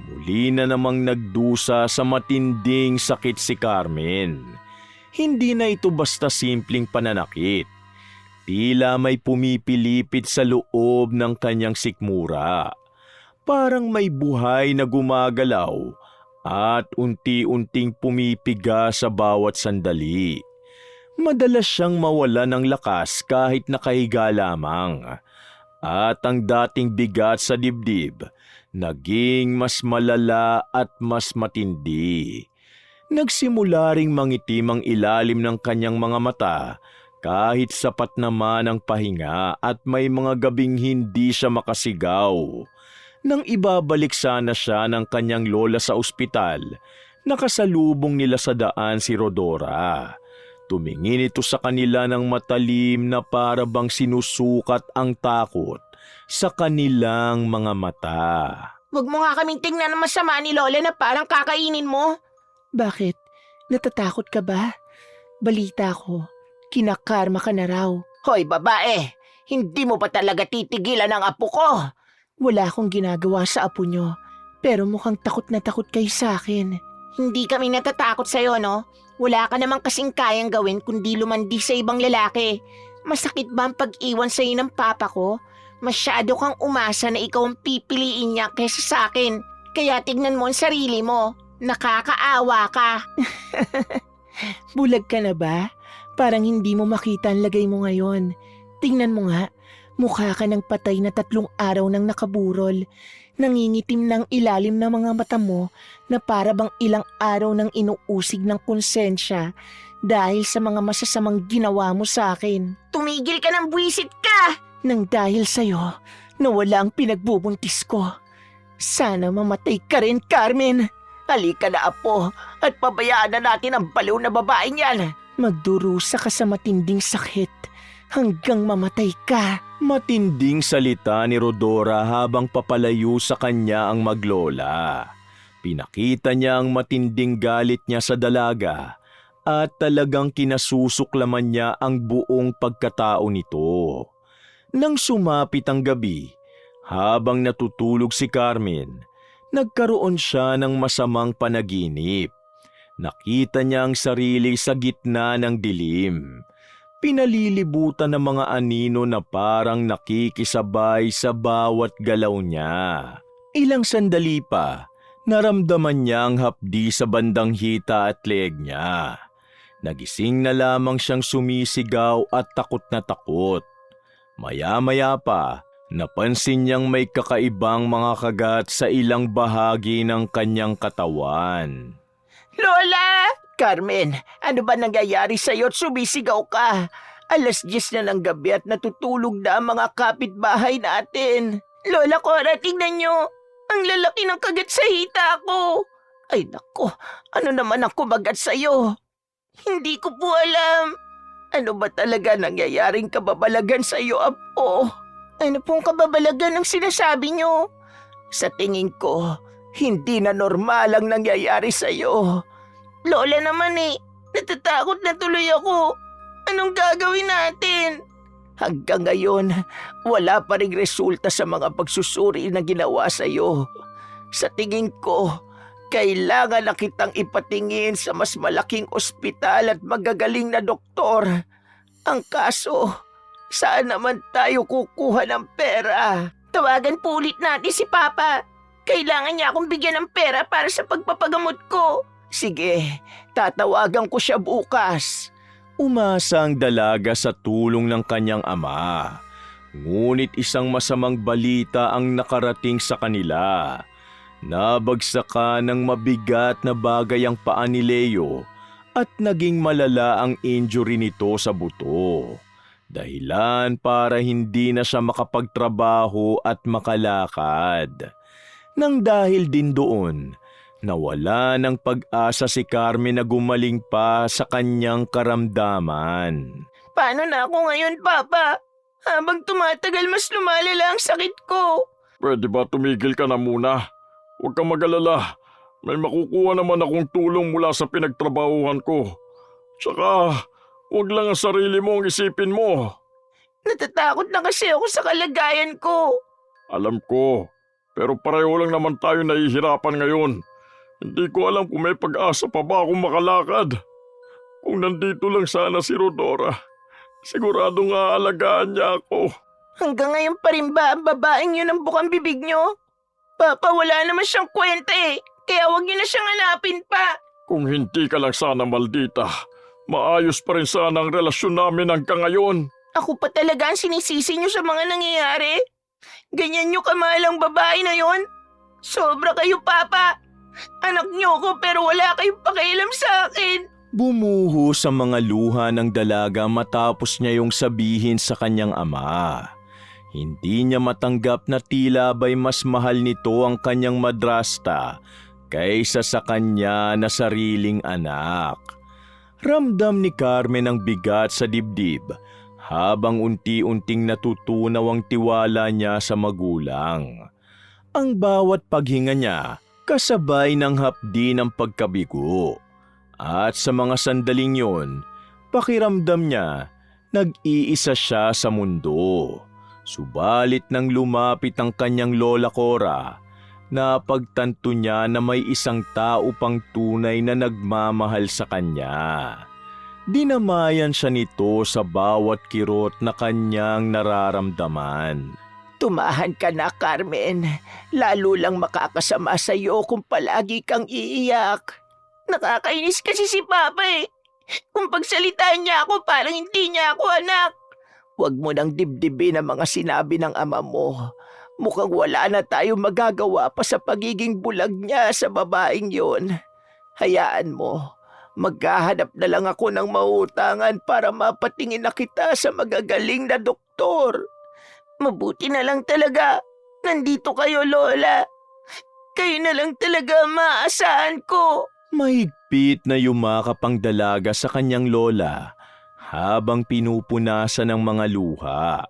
muli na namang nagdusa sa matinding sakit si Carmen. Hindi na ito basta simpleng pananakit. Tila may pumipilipit sa loob ng kanyang sikmura. Parang may buhay na gumagalaw at unti-unting pumipiga sa bawat sandali. Madalas siyang mawala ng lakas kahit nakahiga lamang. At ang dating bigat sa dibdib, naging mas malala at mas matindi. Nagsimula ring mangitim ang ilalim ng kanyang mga mata kahit sapat naman ang pahinga at may mga gabing hindi siya makasigaw. Nang ibabalik sana siya ng kanyang lola sa ospital, nakasalubong nila sa daan si Rodora. Tumingin ito sa kanila ng matalim na para bang sinusukat ang takot sa kanilang mga mata. Huwag mo nga kaming tingnan na masama ni Lola na parang kakainin mo. Bakit? Natatakot ka ba? Balita ko, kinakarma ka na raw. Hoy babae, hindi mo ba talaga titigilan ang apo ko? Wala akong ginagawa sa apo nyo, pero mukhang takot na takot kayo sa akin. Hindi kami natatakot sa'yo, no? Wala ka namang kasing kayang gawin kundi lumandi sa ibang lalaki. Masakit ba ang pag-iwan sa'yo ng papa ko? Masyado kang umasa na ikaw ang pipiliin niya kaysa sa akin. Kaya tignan mo ang sarili mo. Nakakaawa ka. Bulag ka na ba? Parang hindi mo makita ang lagay mo ngayon. Tingnan mo nga, mukha ka ng patay na 3 araw nang nakaburol. Nangingitim ng ilalim ng mga mata mo na para bang ilang araw nang inuusig ng konsensya dahil sa mga masasamang ginawa mo sa akin. Tumigil ka ng buwisit ka! Nang dahil sa'yo, nawala ang pinagbubuntis ko. Sana mamatay ka rin, Carmen. Halika na apo at pabayaan na natin ang baliw na babaeng yan. Magdurusa ka sa matinding sakit hanggang mamatay ka. Matinding salita ni Rodora habang papalayo sa kanya ang maglola. Pinakita niya ang matinding galit niya sa dalaga at talagang kinasusuklaman niya ang buong pagkatao nito. Nang sumapit ang gabi, habang natutulog si Carmen, nagkaroon siya ng masamang panaginip. Nakita niya ang sarili sa gitna ng dilim. Pinalilibutan ng mga anino na parang nakikisabay sa bawat galaw niya. Ilang sandali pa, naramdaman niya ang hapdi sa bandang hita at leeg niya. Nagising na lamang siyang sumisigaw at takot na takot. Maya-maya pa, napansin niyang may kakaibang mga kagat sa ilang bahagi ng kanyang katawan. Lola! Carmen, ano ba nangyayari sa'yo at sumisigaw ka? 10:00 na ng gabi at natutulog na ang mga kapitbahay natin. Lola Cora, tingnan niyo. Ang lalaki ng kagat sa hita ko. Ay nako, ano naman ang kumagat sa'yo? Hindi ko po alam. Ano ba talaga nangyayaring kababalagan sa iyo, apo? Ano pong kababalagan ang sinasabi niyo? Sa tingin ko, hindi na normal ang nangyayari sa iyo. Lola naman natatakot na tuloy ako. Anong gagawin natin? Hanggang ngayon, wala pa ring resulta sa mga pagsusuri na ginawa sa iyo. Sa tingin ko, kailangan na kitang ipatingin sa mas malaking ospital at magagaling na doktor. Ang kaso, saan naman tayo kukuha ng pera? Tawagan po ulit natin si Papa. Kailangan niya akong bigyan ng pera para sa pagpapagamot ko. Sige, tatawagan ko siya bukas. Umasa ang dalaga sa tulong ng kanyang ama. Ngunit isang masamang balita ang nakarating sa kanila. Nabagsakan ng mabigat na bagay ang paa ni Leo at naging malala ang injury nito sa buto. Dahilan para hindi na siya makapagtrabaho at makalakad. Nang dahil din doon, nawala ng pag-asa si Carmen na gumaling pa sa kanyang karamdaman. Paano na ako ngayon, Papa? Habang tumatagal, mas lumalala ang sakit ko. Pwede ba tumigil ka na muna? Huwag kang mag-alala. May makukuha naman akong tulong mula sa pinagtrabahuhan ko. Tsaka, huwag lang ang sarili mo ang isipin mo. Natatakot na kasi ako sa kalagayan ko. Alam ko, pero pareho lang naman tayo nahihirapan ngayon. Hindi ko alam kung may pag-asa pa ba akong makalakad. Kung nandito lang sana si Rodora, siguradong aalagaan niya ako. Hanggang ngayon pa rin ba ang babaeng yun ang bukang bibig niyo? Papa, wala naman siyang kwenta kaya huwag niyo na siyang hanapin pa. Kung hindi ka lang sana maldita, maayos pa rin sana ang relasyon namin hanggang ngayon. Ako pa talaga ang sinisisi niyo sa mga nangyayari. Ganyan niyo kamahal ang babae na yon. Sobra kayo, Papa. Anak niyo ko pero wala kayong pakialam sa akin. Bumuho sa mga luha ng dalaga matapos niya yung sabihin sa kanyang ama. Hindi niya matanggap na tila ba'y mas mahal nito ang kanyang madrasta kaysa sa kanya na sariling anak. Ramdam ni Carmen ang bigat sa dibdib habang unti-unting natutunaw ang tiwala niya sa magulang. Ang bawat paghinga niya kasabay ng hapdi ng pagkabigo. At sa mga sandaling yon, pakiramdam niya nag-iisa siya sa mundo. Subalit nang lumapit ang kanyang Lola Cora, napagtanto niya na may isang tao pang tunay na nagmamahal sa kanya. Dinamayan siya nito sa bawat kirot na kanyang nararamdaman. Tumahan ka na, Carmen. Lalo lang makakasama sa iyo kung palagi kang iiyak. Nakakainis kasi si Papa eh. Kung pagsalitaan niya ako, parang hindi niya ako anak. Huwag mo nang dibdibin ang mga sinabi ng ama mo. Mukhang wala na tayo magagawa pa sa pagiging bulag niya sa babaeng yon. Hayaan mo. Maghahanap na lang ako ng mautangan para mapatingin na kita sa magagaling na doktor. Mabuti na lang talaga. Nandito kayo, Lola. Kayo na lang talaga ang maaasahan ko. Mahigpit na yumakap ang dalaga sa kanyang lola habang pinupunasan ng mga luha.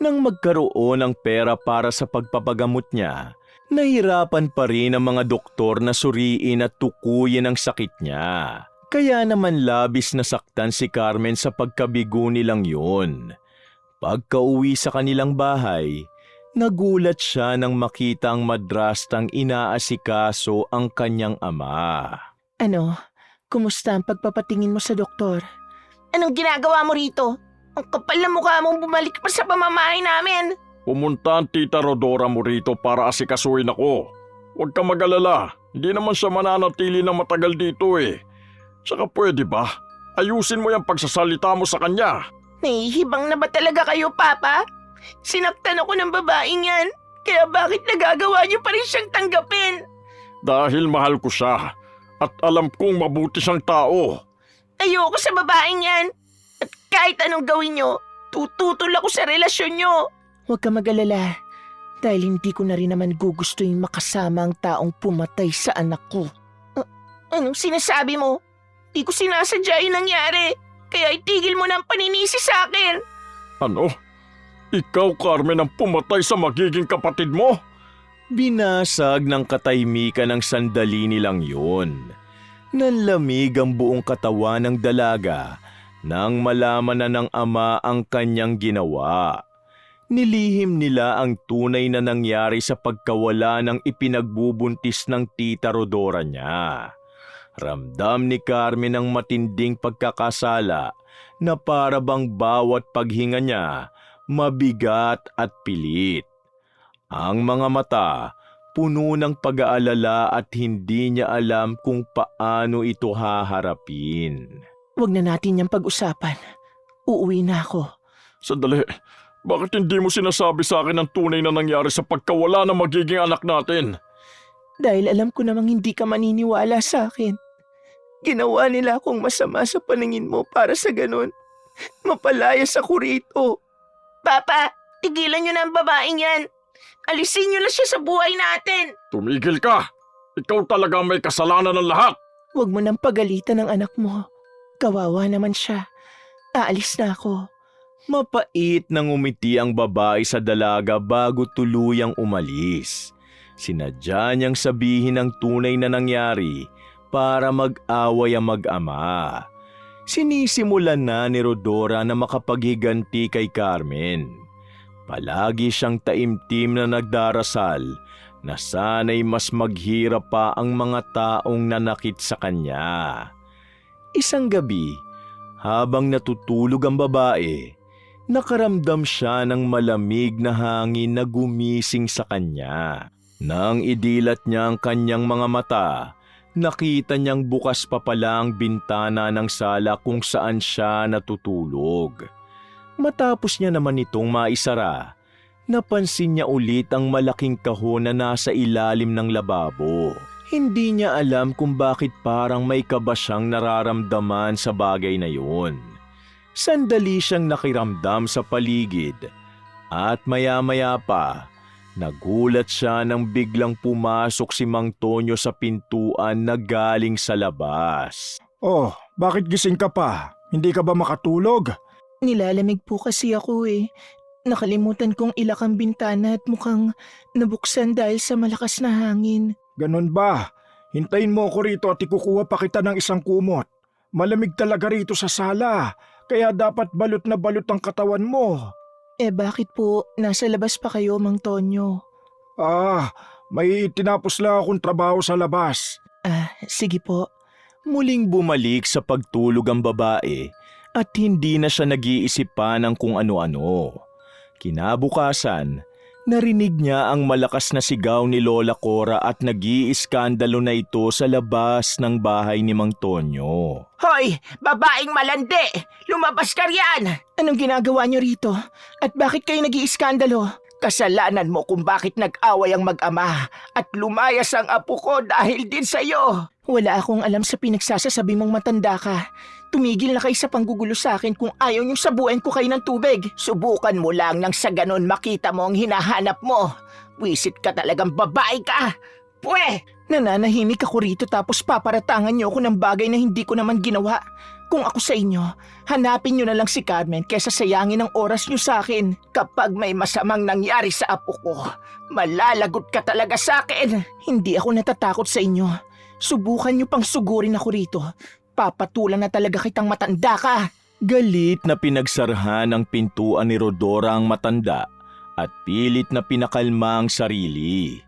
Nang magkaroon ng pera para sa pagpapagamot niya, nahirapan pa rin ang mga doktor na suriin at tukuyin ang sakit niya. Kaya naman labis nasaktan si Carmen sa pagkabigo nilang yun. Pagkauwi sa kanilang bahay, nagulat siya nang makita ang madrastang inaasikaso ang kanyang ama. Ano? Kumusta ang pagpapatingin mo sa doktor? Anong ginagawa mo rito? Ang kapal na mukha mong bumalik pa sa pamamahay namin. Pumunta ang Tita Rodora mo rito para asikasuhin ako. Huwag ka mag-alala, hindi naman siya mananatili na matagal dito eh. Tsaka pwede ba? Ayusin mo yung pagsasalita mo sa kanya. Nahihibang na ba talaga kayo, Papa? Sinaktan ako ng babaeng yan. Kaya bakit nagagawa niyo pa rin siyang tanggapin? Dahil mahal ko siya at alam kong mabuti siyang tao. Ayoko sa babaeng yan. At kahit anong gawin niyo, tututol ako sa relasyon niyo. Huwag ka mag-alala. Dahil hindi ko na rin naman gugustuhin makasama ang taong pumatay sa anak ko. Anong sinasabi mo? Di ko sinasadya yung nangyari. Kaya itigil mo na ang paninisi sa akin. Ano? Ikaw, Carmen, ang pumatay sa magiging kapatid mo? Binasag ng katahimikan ng sandali nilang yun. Nanlamig ang buong katawan ng dalaga nang malaman na ng ama ang kanyang ginawa. Nilihim nila ang tunay na nangyari sa pagkawala ng ipinagbubuntis ng Tita Rodora niya. Ramdam ni Carmen ang matinding pagkakasala na para bang bawat paghinga niya mabigat at pilit. Ang mga mata puno ng pag-aalala at hindi niya alam kung paano ito haharapin. Huwag na natin niyang pag-usapan. Uuwi na ako. Sandali, bakit hindi mo sinasabi sa akin ang tunay na nangyari sa pagkawala ng magiging anak natin? Dahil alam ko namang hindi ka maniniwala sa akin. Ginawa nila akong masama sa paningin mo para sa ganun. Mapalayas ako rito. Papa, tigilan niyo na ang babaeng yan. Alisin niyo na siya sa buhay natin. Tumigil ka! Ikaw talaga may kasalanan ng lahat! Huwag mo nang pagalitan ng anak mo. Kawawa naman siya. Aalis na ako. Mapait nang umiti ang babae sa dalaga bago tuluyang umalis. Sinadya niyang sabihin ang tunay na nangyari para mag-away ang mag-ama. Sinisimulan na ni Rodora na makapaghiganti kay Carmen. Palagi siyang taimtim na nagdarasal na sana'y mas maghirap pa ang mga taong nanakit sa kanya. Isang gabi, habang natutulog ang babae, nakaramdam siya ng malamig na hangin na gumising sa kanya. Nang idilat niya ang kanyang mga mata, nakita niyang bukas pa pala ang bintana ng sala kung saan siya natutulog. Matapos niya naman itong maisara, napansin niya ulit ang malaking kahon na nasa ilalim ng lababo. Hindi niya alam kung bakit parang may kaba siyang nararamdaman sa bagay na yun. Sandali siyang nakiramdam sa paligid at maya-maya pa, nagulat siya nang biglang pumasok si Mang Tonyo sa pintuan na galing sa labas. Oh, bakit gising ka pa? Hindi ka ba makatulog? Nilalamig po kasi ako eh. Nakalimutan kong ilak ang bintana at mukhang nabuksan dahil sa malakas na hangin. Ganon ba? Hintayin mo ako rito at ikukuha pa kita ng isang kumot. Malamig talaga rito sa sala, kaya dapat balot na balot ang katawan mo. Eh bakit po nasa labas pa kayo, Mang Tonyo? May tinapos lang akong trabaho sa labas. Sige po. Muling bumalik sa pagtulog ang babae at hindi na siya nag-iisip pa ng kung ano-ano. Kinabukasan, narinig niya ang malakas na sigaw ni Lola Cora at nag-iiskandalo na ito sa labas ng bahay ni Mang Tonyo. Hoy, babaeng malandi! Lumabas ka riyan! Anong ginagawa niyo rito? At bakit kayo nag-iiskandalo? Kasalanan mo kung bakit nag-away ang mag-ama at lumayas ang apo ko dahil din sa'yo. Wala akong alam sa pinagsasasabi mong matanda ka. Tumigil na kayo sa panggugulo sa akin kung ayaw niyong sabuin ko kayo ng tubig. Subukan mo lang nang sa ganon makita mo ang hinahanap mo. Wisit ka talagang babae ka. Pwe! Nananahimik ako rito tapos paparatangan niyo ako ng bagay na hindi ko naman ginawa. Kung ako sa inyo, hanapin niyo na lang si Carmen kesa sayangin ang oras niyo sa akin. Kapag may masamang nangyari sa apo ko, malalagot ka talaga sa akin. Hindi ako natatakot sa inyo. Subukan niyo pang sugurin ako rito. Papatulan na talaga kitang matanda ka. Galit na pinagsarhan ng pintuan ni Rodora ang matanda at pilit na pinakalma ang sarili.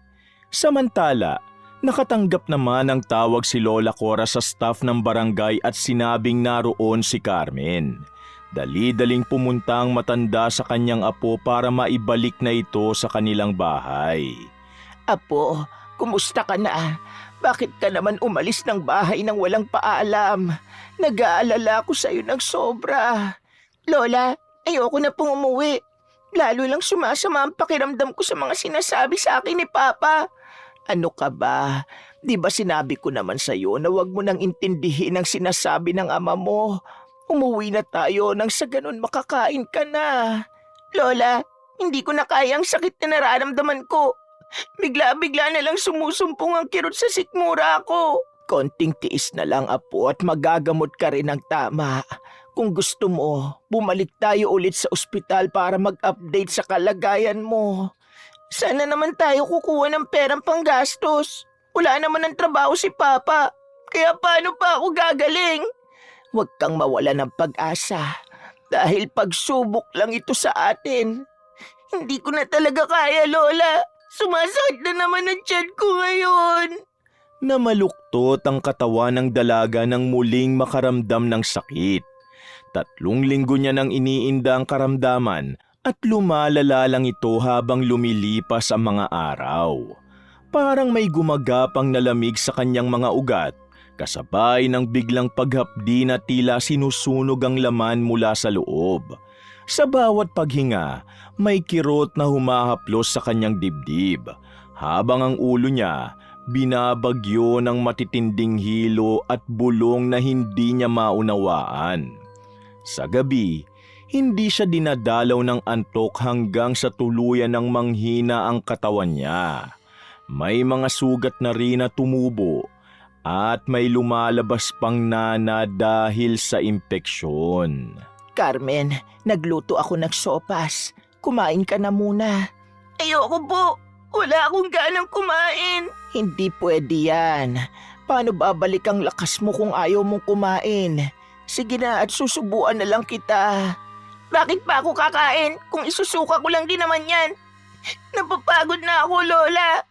Samantala, nakatanggap naman ang tawag si Lola Cora sa staff ng barangay at sinabing naroon si Carmen. Dali-daling pumunta ang matanda sa kanyang apo para maibalik na ito sa kanilang bahay. Apo, kumusta ka na? Bakit ka naman umalis ng bahay nang walang paalam? Nag-aalala ako sa'yo ng sobra. Lola, ayoko na pong umuwi. Lalo lang sumasama ang pakiramdam ko sa mga sinasabi sa akin ni Papa. Ano ka ba? Di ba sinabi ko naman sa'yo na wag mo nang intindihin ang sinasabi ng ama mo? Umuwi na tayo nang sa ganun makakain ka na. Lola, hindi ko na kaya ang sakit na nararamdaman ko. Bigla-bigla na lang sumusumpong ang kirot sa sikmura ko. Konting tiis na lang, apo, at magagamot ka rin ng tama. Kung gusto mo, bumalik tayo ulit sa ospital para mag-update sa kalagayan mo. Sana naman tayo kukuha ng perang panggastos. Wala naman ng trabaho si Papa. Kaya paano pa ako gagaling? Huwag kang mawala ng pag-asa. Dahil pagsubok lang ito sa atin. Hindi ko na talaga kaya, Lola. Sumasakit na naman ang tiyan ko ngayon. Namaluktot ang katawan ng dalaga nang muling makaramdam ng sakit. 3 linggo niya nang iniinda ang karamdaman at lumalala lang ito habang lumilipas ang mga araw. Parang may gumagapang na lamig sa kanyang mga ugat, kasabay ng biglang paghapdi na tila sinusunog ang laman mula sa loob. Sa bawat paghinga, may kirot na humahaplos sa kanyang dibdib, habang ang ulo niya binabagyo ng matitinding hilo at bulong na hindi niya maunawaan. Sa gabi, hindi siya dinadalaw ng antok hanggang sa tuluyan ng manghina ang katawan niya. May mga sugat na rin na tumubo at may lumalabas pang nana dahil sa impeksyon. Carmen, nagluto ako ng sopas. Kumain ka na muna. Ayoko po. Wala akong ganang kumain. Hindi pwede yan. Paano babalik ang lakas mo kung ayaw mong kumain? Sige na at susubuan na lang kita. Bakit pa ako kakain kung isusuka ko lang din naman yan? Napapagod na ako, Lola.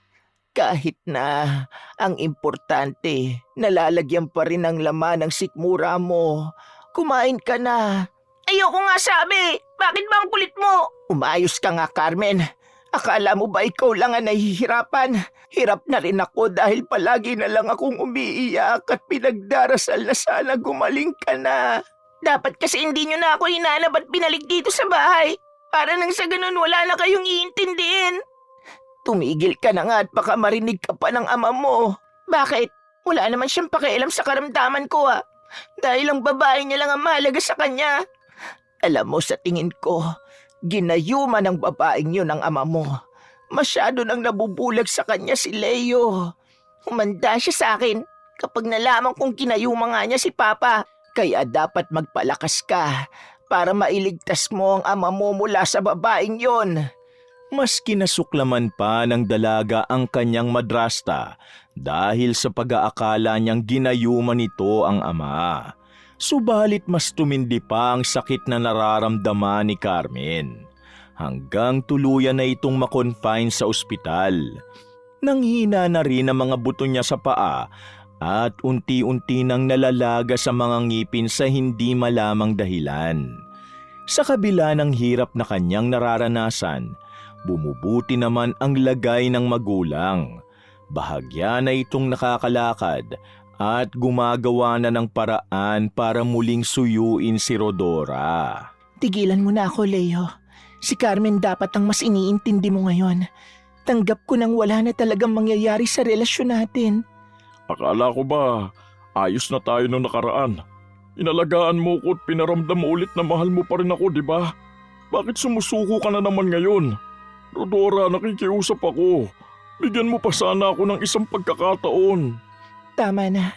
Kahit na, ang importante, nalalagyan pa rin ng laman ng sikmura mo. Kumain ka na. Ayoko nga sabi. Bakit ba ang kulit mo? Umayos ka nga, Carmen. Akala mo ba ikaw lang ang nahihirapan? Hirap na rin ako dahil palagi na lang akong umiiyak at pinagdarasal na sana gumaling ka na. Dapat kasi hindi nyo na ako hinanap at binalik dito sa bahay. Para nang sa ganun wala na kayong iintindihin. Tumigil ka na nga at baka marinig ka pa ng ama mo. Bakit? Wala naman siyang pakialam sa karamdaman ko Dahil ang babae niya lang ang mahalaga sa kanya. Alam mo, sa tingin ko, ginayuman ng babaeng yun ng ama mo. Masyado nang nabubulag sa kanya si Leo. Humanda siya sa akin kapag nalaman kong ginayuma nga niya si Papa. Kaya dapat magpalakas ka para mailigtas mo ang ama mo mula sa babaeng yon. Mas kinasuklaman pa ng dalaga ang kanyang madrasta dahil sa pag-aakala niyang ginayuman nito ang ama. Subalit mas tumindi pa ang sakit na nararamdaman ni Carmen hanggang tuluyan na itong makonfine sa ospital. Nanghina na rin ang mga buto niya sa paa at unti-unti nang nalalaga sa mga ngipin sa hindi malamang dahilan. Sa kabila ng hirap na kanyang nararanasan, bumubuti naman ang lagay ng magulang. Bahagya na itong nakakalakad at gumagawa na ng paraan para muling suyuin si Rodora. Tigilan mo na ako, Leo. Si Carmen dapat ang mas iniintindi mo ngayon. Tanggap ko nang wala na talagang mangyayari sa relasyon natin. Akala ko ba, ayos na tayo nung nakaraan. Inalagaan mo ko at pinaramdam mo ulit na mahal mo pa rin ako, di ba? Bakit sumusuko ka na naman ngayon? Rodora, nakikiusap ako. Bigyan mo pa sana ako ng isang pagkakataon. Tama na.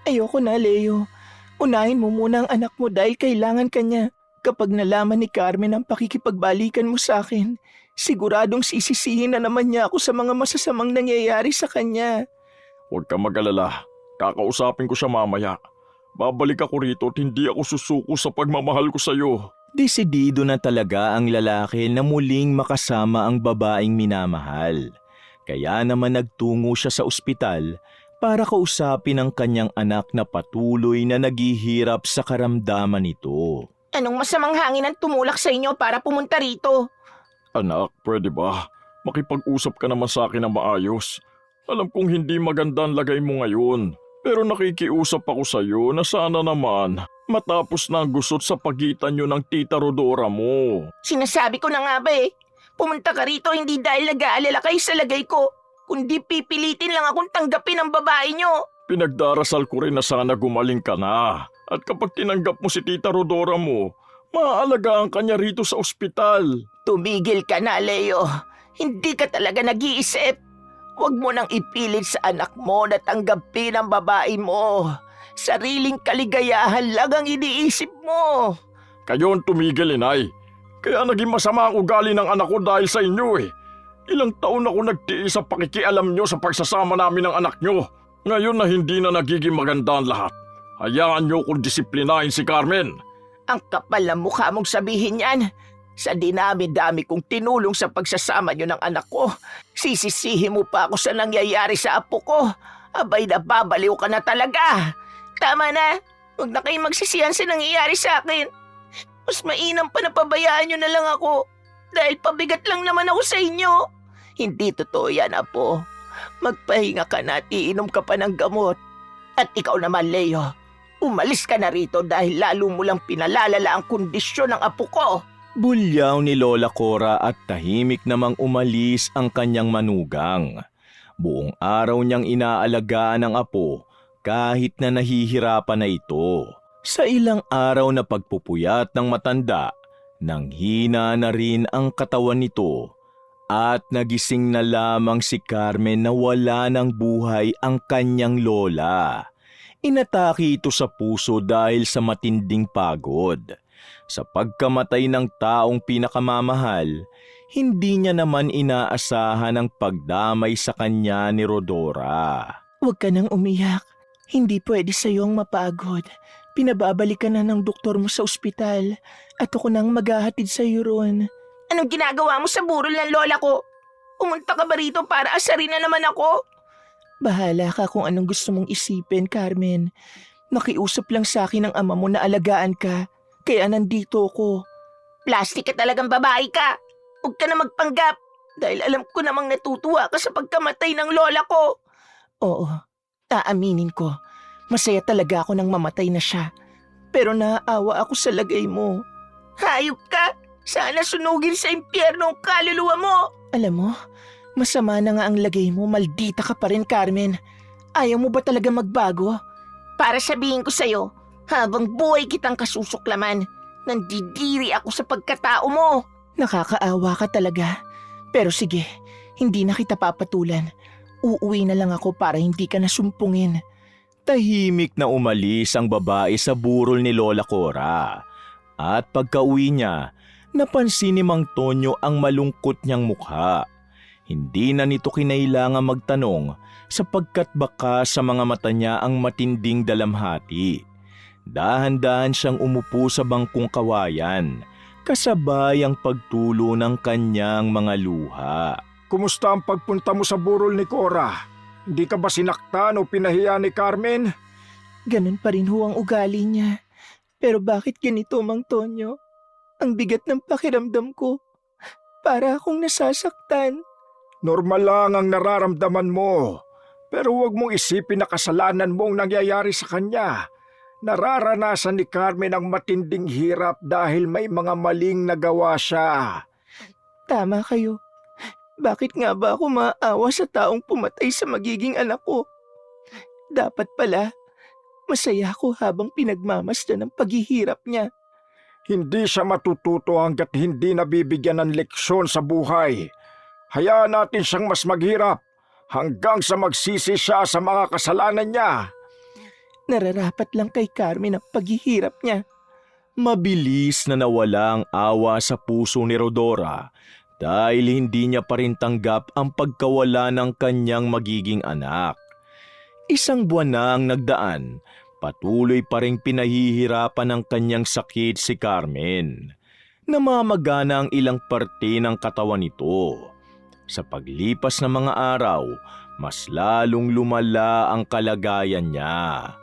Ayoko na, Leo. Unahin mo muna ang anak mo dahil kailangan ka niya. Kapag nalaman ni Carmen ang pakikipagbalikan mo sa akin, siguradong sisisihin na naman niya ako sa mga masasamang nangyayari sa kanya. Huwag ka mag-alala. Kakausapin ko siya mamaya. Babalik ako rito at hindi ako susuko sa pagmamahal ko sa'yo. Desidido na talaga ang lalaki na muling makasama ang babaeng minamahal. Kaya naman nagtungo siya sa ospital para kausapin ang kanyang anak na patuloy na naghihirap sa karamdaman nito. Anong masamang hangin ang tumulak sa inyo para pumunta rito? Anak, pwede ba? Makipag-usap ka naman sa akin na maayos. Alam kong hindi maganda ang lagay mo ngayon. Pero nakikiusap ako sa iyo na sana naman matapos na ang gusot sa pagitan nyo ng tita Rodora mo. Sinasabi ko na nga ba eh. Pumunta ka rito hindi dahil nag-aalala kayo sa lagay ko, kundi pipilitin lang akong tanggapin ang babae nyo. Pinagdarasal ko rin na sana gumaling ka na. At kapag tinanggap mo si tita Rodora mo, maaalagaan ka niya rito sa ospital. Tumigil ka na, Leo. Hindi ka talaga nag-iisip. Huwag mo nang ipilit sa anak mo na tanggapin ang babae mo. Sariling kaligayahan lang ang iniisip mo. Kayo ang tumigil, inay. Kaya naging masama ang ugali ng anak ko dahil sa inyo eh. Ilang taon ako nagtiis sa pakikialam nyo sa pagsasama namin ng anak nyo. Ngayon na hindi na nagiging maganda ang lahat. Hayaan nyo kung disiplinahin si Carmen. Ang kapal na mukha mong sabihin yan. Sa dinami-dami kong tinulong sa pagsasama nyo ng anak ko, sisisihin mo pa ako sa nangyayari sa apo ko. Abay, nababaliw ka na talaga. Tama na. Huwag na kayong magsisihan sa nangyayari sa akin. Mas mainam pa na pabayaan nyo na lang ako. Dahil pabigat lang naman ako sa inyo. Hindi totoo yan, apo. Magpahinga ka na at iinom ka pa ng gamot. At ikaw naman, Leo, umalis ka na rito dahil lalo mo lang pinalalala ang kondisyon ng apo ko. Bulyaw ni Lola Cora at tahimik namang umalis ang kanyang manugang. Buong araw niyang inaalagaan ang apo kahit na nahihirapan na ito. Sa ilang araw na pagpupuyat ng matanda, nanghina na rin ang katawan nito at nagising na lamang si Carmen na wala ng buhay ang kanyang lola. Inatake ito sa puso dahil sa matinding pagod. Sa pagkamatay ng taong pinakamamahal, hindi niya naman inaasahan ang pagdamay sa kanya ni Rodora. Huwag ka nang umiyak. Hindi pwede sa'yo ang mapagod. Pinababalik ka na ng doktor mo sa ospital at ako nang maghahatid sa'yo ron. Anong ginagawa mo sa burol ng lola ko? Pumunta ka ba rito para asarin na naman ako? Bahala ka kung anong gusto mong isipin, Carmen. Nakiusap lang sa akin ng ama mo na alagaan ka. Kaya nandito ko. Plastic ka talagang babae ka. Huwag ka na magpanggap. Dahil alam ko namang natutuwa ka sa pagkamatay ng lola ko. Oo, aaminin ko. Masaya talaga ako nang mamatay na siya. Pero naaawa ako sa lagay mo. Hayop ka. Sana sunugin sa impyerno ang kaluluwa mo. Alam mo, masama na nga ang lagay mo. Maldita ka pa rin, Carmen. Ayaw mo ba talaga magbago? Para sabihin ko sa'yo, habang buhay kitang kasusuklaman, nandidiri ako sa pagkatao mo. Nakakaawa ka talaga. Pero sige, hindi na kita papatulan. Uuwi na lang ako para hindi ka nasumpungin. Tahimik na umalis ang babae sa burol ni Lola Cora. At pagka-uwi niya, napansin ni Mang Tonyo ang malungkot niyang mukha. Hindi na nito kinailangan magtanong sapagkat baka sa mga mata niya ang matinding dalamhati. Dahan-dahan siyang umupo sa bangkong kawayan, kasabay ang pagtulo ng kanyang mga luha. Kumusta ang pagpunta mo sa burol ni Cora? Hindi ka ba sinaktan o pinahiya ni Carmen? Ganun pa rin ho ang ugali niya. Pero bakit ganito, Mang Tonyo? Ang bigat ng pakiramdam ko. Para akong nasasaktan. Normal lang ang nararamdaman mo. Pero huwag mong isipin na kasalanan mo ang nangyayari sa kanya. Nararanasan ni Carmen ang matinding hirap dahil may mga maling nagawa siya. Tama kayo. Bakit nga ba ako maawa sa taong pumatay sa magiging anak ko? Dapat pala, masaya ako habang pinagmamasdan ng paghihirap niya. Hindi siya matututo hanggat hindi nabibigyan ng leksyon sa buhay. Hayaan natin siyang mas maghirap hanggang sa magsisi siya sa mga kasalanan niya. Nararapat lang kay Carmen ang paghihirap niya. Mabilis na nawala ang awa sa puso ni Rodora dahil hindi niya pa rin tanggap ang pagkawala ng kanyang magiging anak. Isang buwan na ang nagdaan, patuloy pa ring pinahihirapan ng kanyang sakit si Carmen. Namamagana ang ilang parte ng katawan nito. Sa paglipas ng mga araw, mas lalong lumala ang kalagayan niya.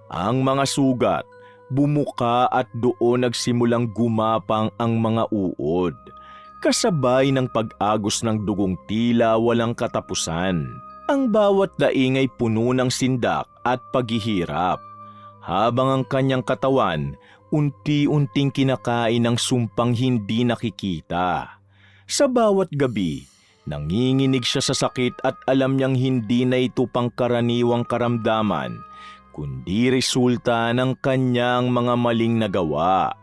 Ang mga sugat, bumuka at doon nagsimulang gumapang ang mga uod. Kasabay ng pag-agos ng dugong tila walang katapusan. Ang bawat daing ay puno ng sindak at paghihirap, habang ang kanyang katawan unti-unting kinakain ng sumpang hindi nakikita. Sa bawat gabi, nanginginig siya sa sakit at alam niyang hindi na ito pangkaraniwang karamdaman, kundi resulta ng kanyang mga maling nagawa.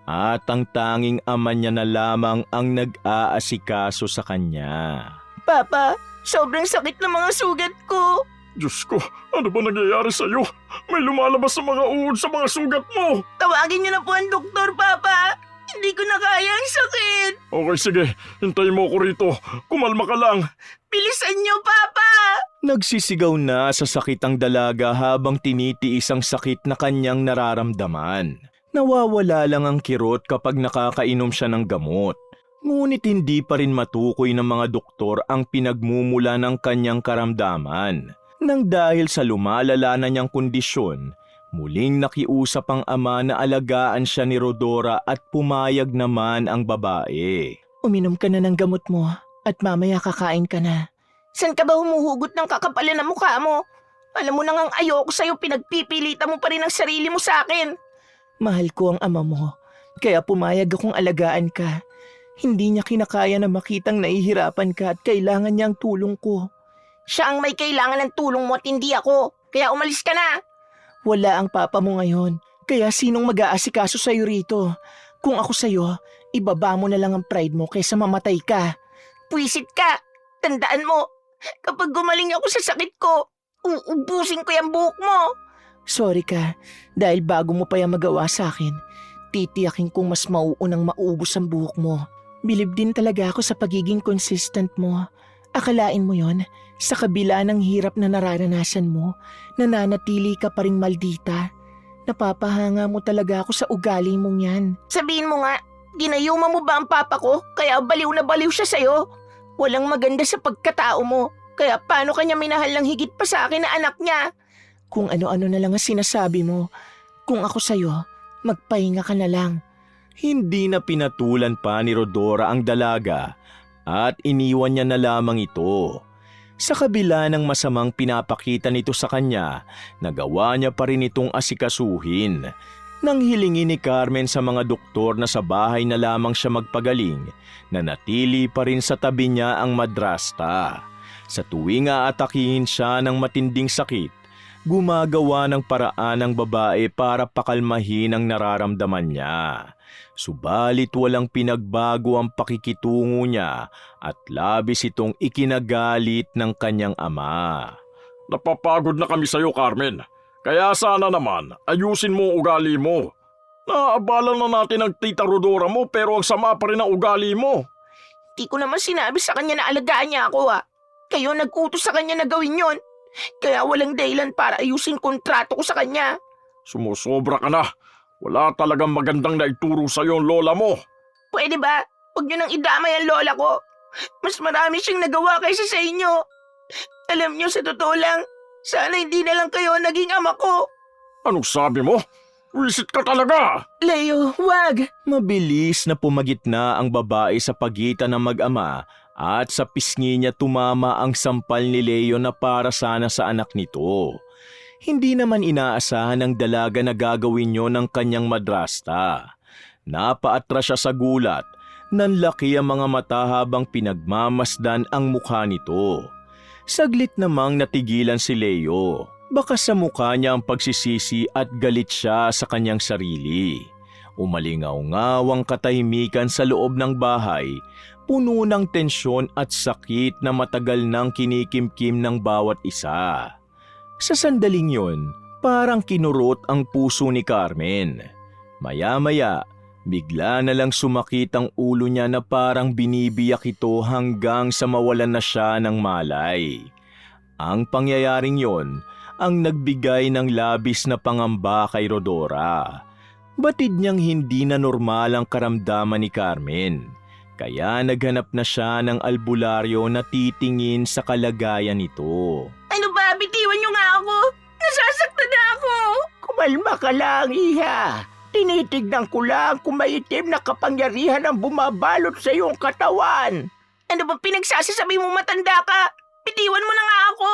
At ang tanging ama niya na lamang ang nag-aasikaso sa kanya. Papa, sobrang sakit ng mga sugat ko. Diyos ko, ano ba nangyayari sa'yo? May lumalabas sa mga uod sa mga sugat mo! Tawagin niyo na po ang doktor, Papa. Hindi ko na kaya ang sakit. Okay, sige. Hintayin mo ko rito. Kumalma ka lang. Bilisan niyo, Papa. Nagsisigaw na sa sakit ang dalaga habang tinitiis ang sakit na kanyang nararamdaman. Nawawala lang ang kirot kapag nakakainom siya ng gamot. Ngunit hindi pa rin matukoy ng mga doktor ang pinagmumula ng kanyang karamdaman. Nang dahil sa lumalala na niyang kondisyon, muling nakiusap ang ama na alagaan siya ni Rodora at pumayag naman ang babae. Uminom ka na ng gamot mo at mamaya kakain ka na. San ka ba humuhugot ng kakapalan ng mukha mo? Alam mo nang ang ayoko sa'yo, pinagpipilitan mo pa rin ang sarili mo sa akin. Mahal ko ang ama mo, kaya pumayag akong alagaan ka. Hindi niya kinakaya na makitang nahihirapan ka at kailangan niya ang tulong ko. Siya ang may kailangan ng tulong mo at hindi ako. Kaya umalis ka na. Wala ang papa mo ngayon, kaya sinong mag-aasikaso sa'yo rito? Kung ako sa'yo, ibaba mo na lang ang pride mo kaysa mamatay ka. Puwisit ka. Tandaan mo, kapag gumaling ako sa sakit ko, uubusin ko yung buhok mo. Sorry ka, dahil bago mo pa yung magawa sa akin, titiyakin kong mas mauunang maubos ang buhok mo. Bilib din talaga ako sa pagiging consistent mo. Akalain mo yon, sa kabila ng hirap na nararanasan mo, nananatili ka pa rin maldita. Napapahanga mo talaga ako sa ugali mong yan. Sabihin mo nga, ginayuma mo ba ang papa ko? Kaya baliw na baliw siya sa'yo. Walang maganda sa pagkatao mo. Kaya paano kanya minahal ng higit pa sa akin na anak niya? Kung ano-ano na lang ang sinasabi mo, kung ako sa'yo, magpahinga ka na lang. Hindi na pinatulan pa ni Rodora ang dalaga at iniwan niya na lamang ito. Sa kabila ng masamang pinapakita nito sa kanya, nagawa niya pa rin itong asikasuhin. Nang hilingin ni Carmen sa mga doktor na sa bahay na lamang siya magpagaling, nanatili pa rin sa tabi niya ang madrasta. Sa tuwing aatakihin siya ng matinding sakit, gumagawa ng paraan ang babae para pakalmahin ang nararamdaman niya. Subalit walang pinagbago ang pakikitungo niya at labis itong ikinagalit ng kanyang ama. Napapagod na kami sa'yo, Carmen. Kaya sana naman, ayusin mo ang ugali mo. Naaabala na natin ang tita Rodora mo pero ang sama pa rin ang ugali mo. Di ko naman sinabi sa kanya na alagaan niya ako Kayo nag-utos sa kanya na gawin yon. Kaya walang dahilan para ayusin kontrato ko sa kanya. Sumusobra ka na. Wala talagang magandang naituro sa'yo ang lola mo. Pwede ba? Huwag niyo nang idamay ang lola ko. Mas marami siyang nagawa kaysa sa inyo. Alam niyo, sa totoo lang, sana hindi na lang kayo naging ama ko. Anong sabi mo? Wisit ka talaga! Leo, wag! Mabilis na pumagitna ang babae sa pagitan ng mag-ama at sa pisngi niya tumama ang sampal ni Leo na para sana sa anak nito. Hindi naman inaasahan ng dalaga na gagawin niyo ng kanyang madrasta. Napaatras siya sa gulat. Nanlaki ang mga mata habang pinagmamasdan ang mukha nito. Saglit namang natigilan si Leo. Baka sa mukha niya ang pagsisisi at galit siya sa kanyang sarili. Umalingaw-ngaw ang katahimikan sa loob ng bahay, puno ng tensyon at sakit na matagal nang kinikimkim ng bawat isa. Sa sandaling yon, parang kinurot ang puso ni Carmen. Maya-maya, bigla na lang sumakit ang ulo niya na parang binibiyak ito hanggang sa mawalan na siya ng malay. Ang pangyayaring yon ang nagbigay ng labis na pangamba kay Rodora. Batid niyang hindi na normal ang karamdaman ni Carmen. Kaya naghanap na siya ng albularyo na titingin sa kalagayan nito. Ano ba? Bitiwan niyo nga ako! Nasasaktan na ako! Kumalma ka lang, iha. Tinitignan ko lang kung may itim na kapangyarihan ang bumabalot sa iyong katawan. Ano ba pinagsasasabi mo, matanda ka? Bitiwan mo na nga ako!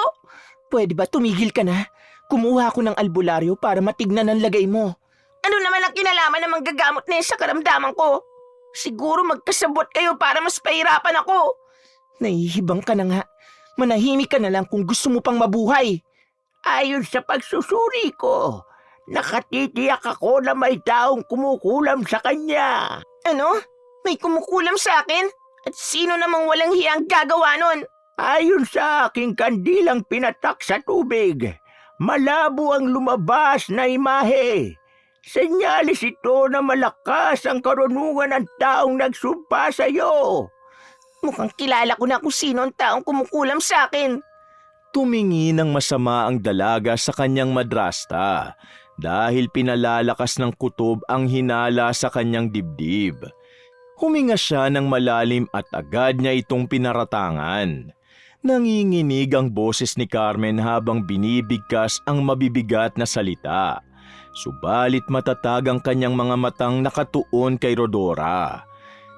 Pwede ba tumigil ka na? Kumuha ako ng albularyo para matignan ang lagay mo. Ano naman ang kinalaman ng manggagamot na yun sa karamdaman ko? Siguro magkasabot kayo para mas pahirapan ako. Nahihibang ka na nga. Manahimik ka na lang kung gusto mo pang mabuhay. Ayon sa pagsusuri ko, nakatitiyak ako na may taong kumukulam sa kanya. Ano? May kumukulam sa akin? At sino namang walang hiyang gagawa nun? Ayon sa aking kandilang pinatak sa tubig, malabo ang lumabas na imahe. Senyalis ito na malakas ang karunungan ng taong nagsumpa sa iyo. Mukhang kilala ko na kung sino ang taong kumukulam sa akin. Tumingi ng masama ang dalaga sa kanyang madrasta dahil pinalalakas ng kutob ang hinala sa kanyang dibdib. Huminga siya ng malalim at agad niya itong pinaratangan. Nanginginig ang boses ni Carmen habang binibigkas ang mabibigat na salita. Subalit matatag ang kanyang mga matang nakatuon kay Rodora.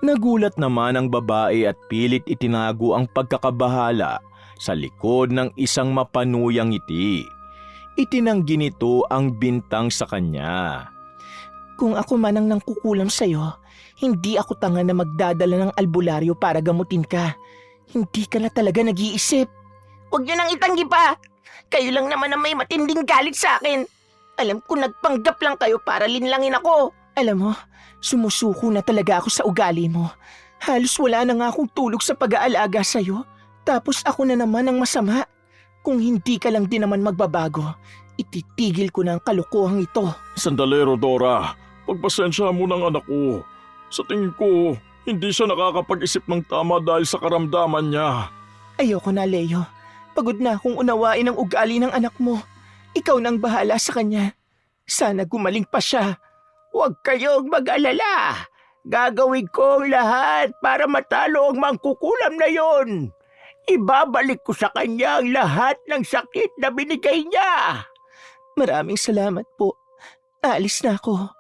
Nagulat naman ang babae at pilit itinago ang pagkakabahala sa likod ng isang mapanuyang ngiti. Itinanggi nito ang bintang sa kanya. Kung ako man ang nangkukulam sa'yo, hindi ako tanga na magdadala ng albularyo para gamutin ka. Hindi ka na talaga nag-iisip. Huwag niyo nang itanggi pa. Kayo lang naman ang may matinding galit sa akin. Alam ko nagpanggap lang kayo para linlangin ako. Alam mo, sumusuko na talaga ako sa ugali mo. Halos wala na nga akong tulog sa pag-aalaga sa'yo. Tapos ako na naman ang masama. Kung hindi ka lang din naman magbabago, ititigil ko na ang kalokohang ito. Sandali, Rodora. Pagpasensya mo ng anak ko. Sa tingin ko, hindi siya nakakapag-isip ng tama dahil sa karamdaman niya. Ayoko na, Leo. Pagod na akong unawain ang ugali ng anak mo. Ikaw nang bahala sa kanya. Sana gumaling pa siya. Huwag kayong mag-alala. Gagawin ko ang lahat para matalo ang mangkukulam na yon. Ibabalik ko sa kanya ang lahat ng sakit na binigay niya. Maraming salamat po. Aalis na ako.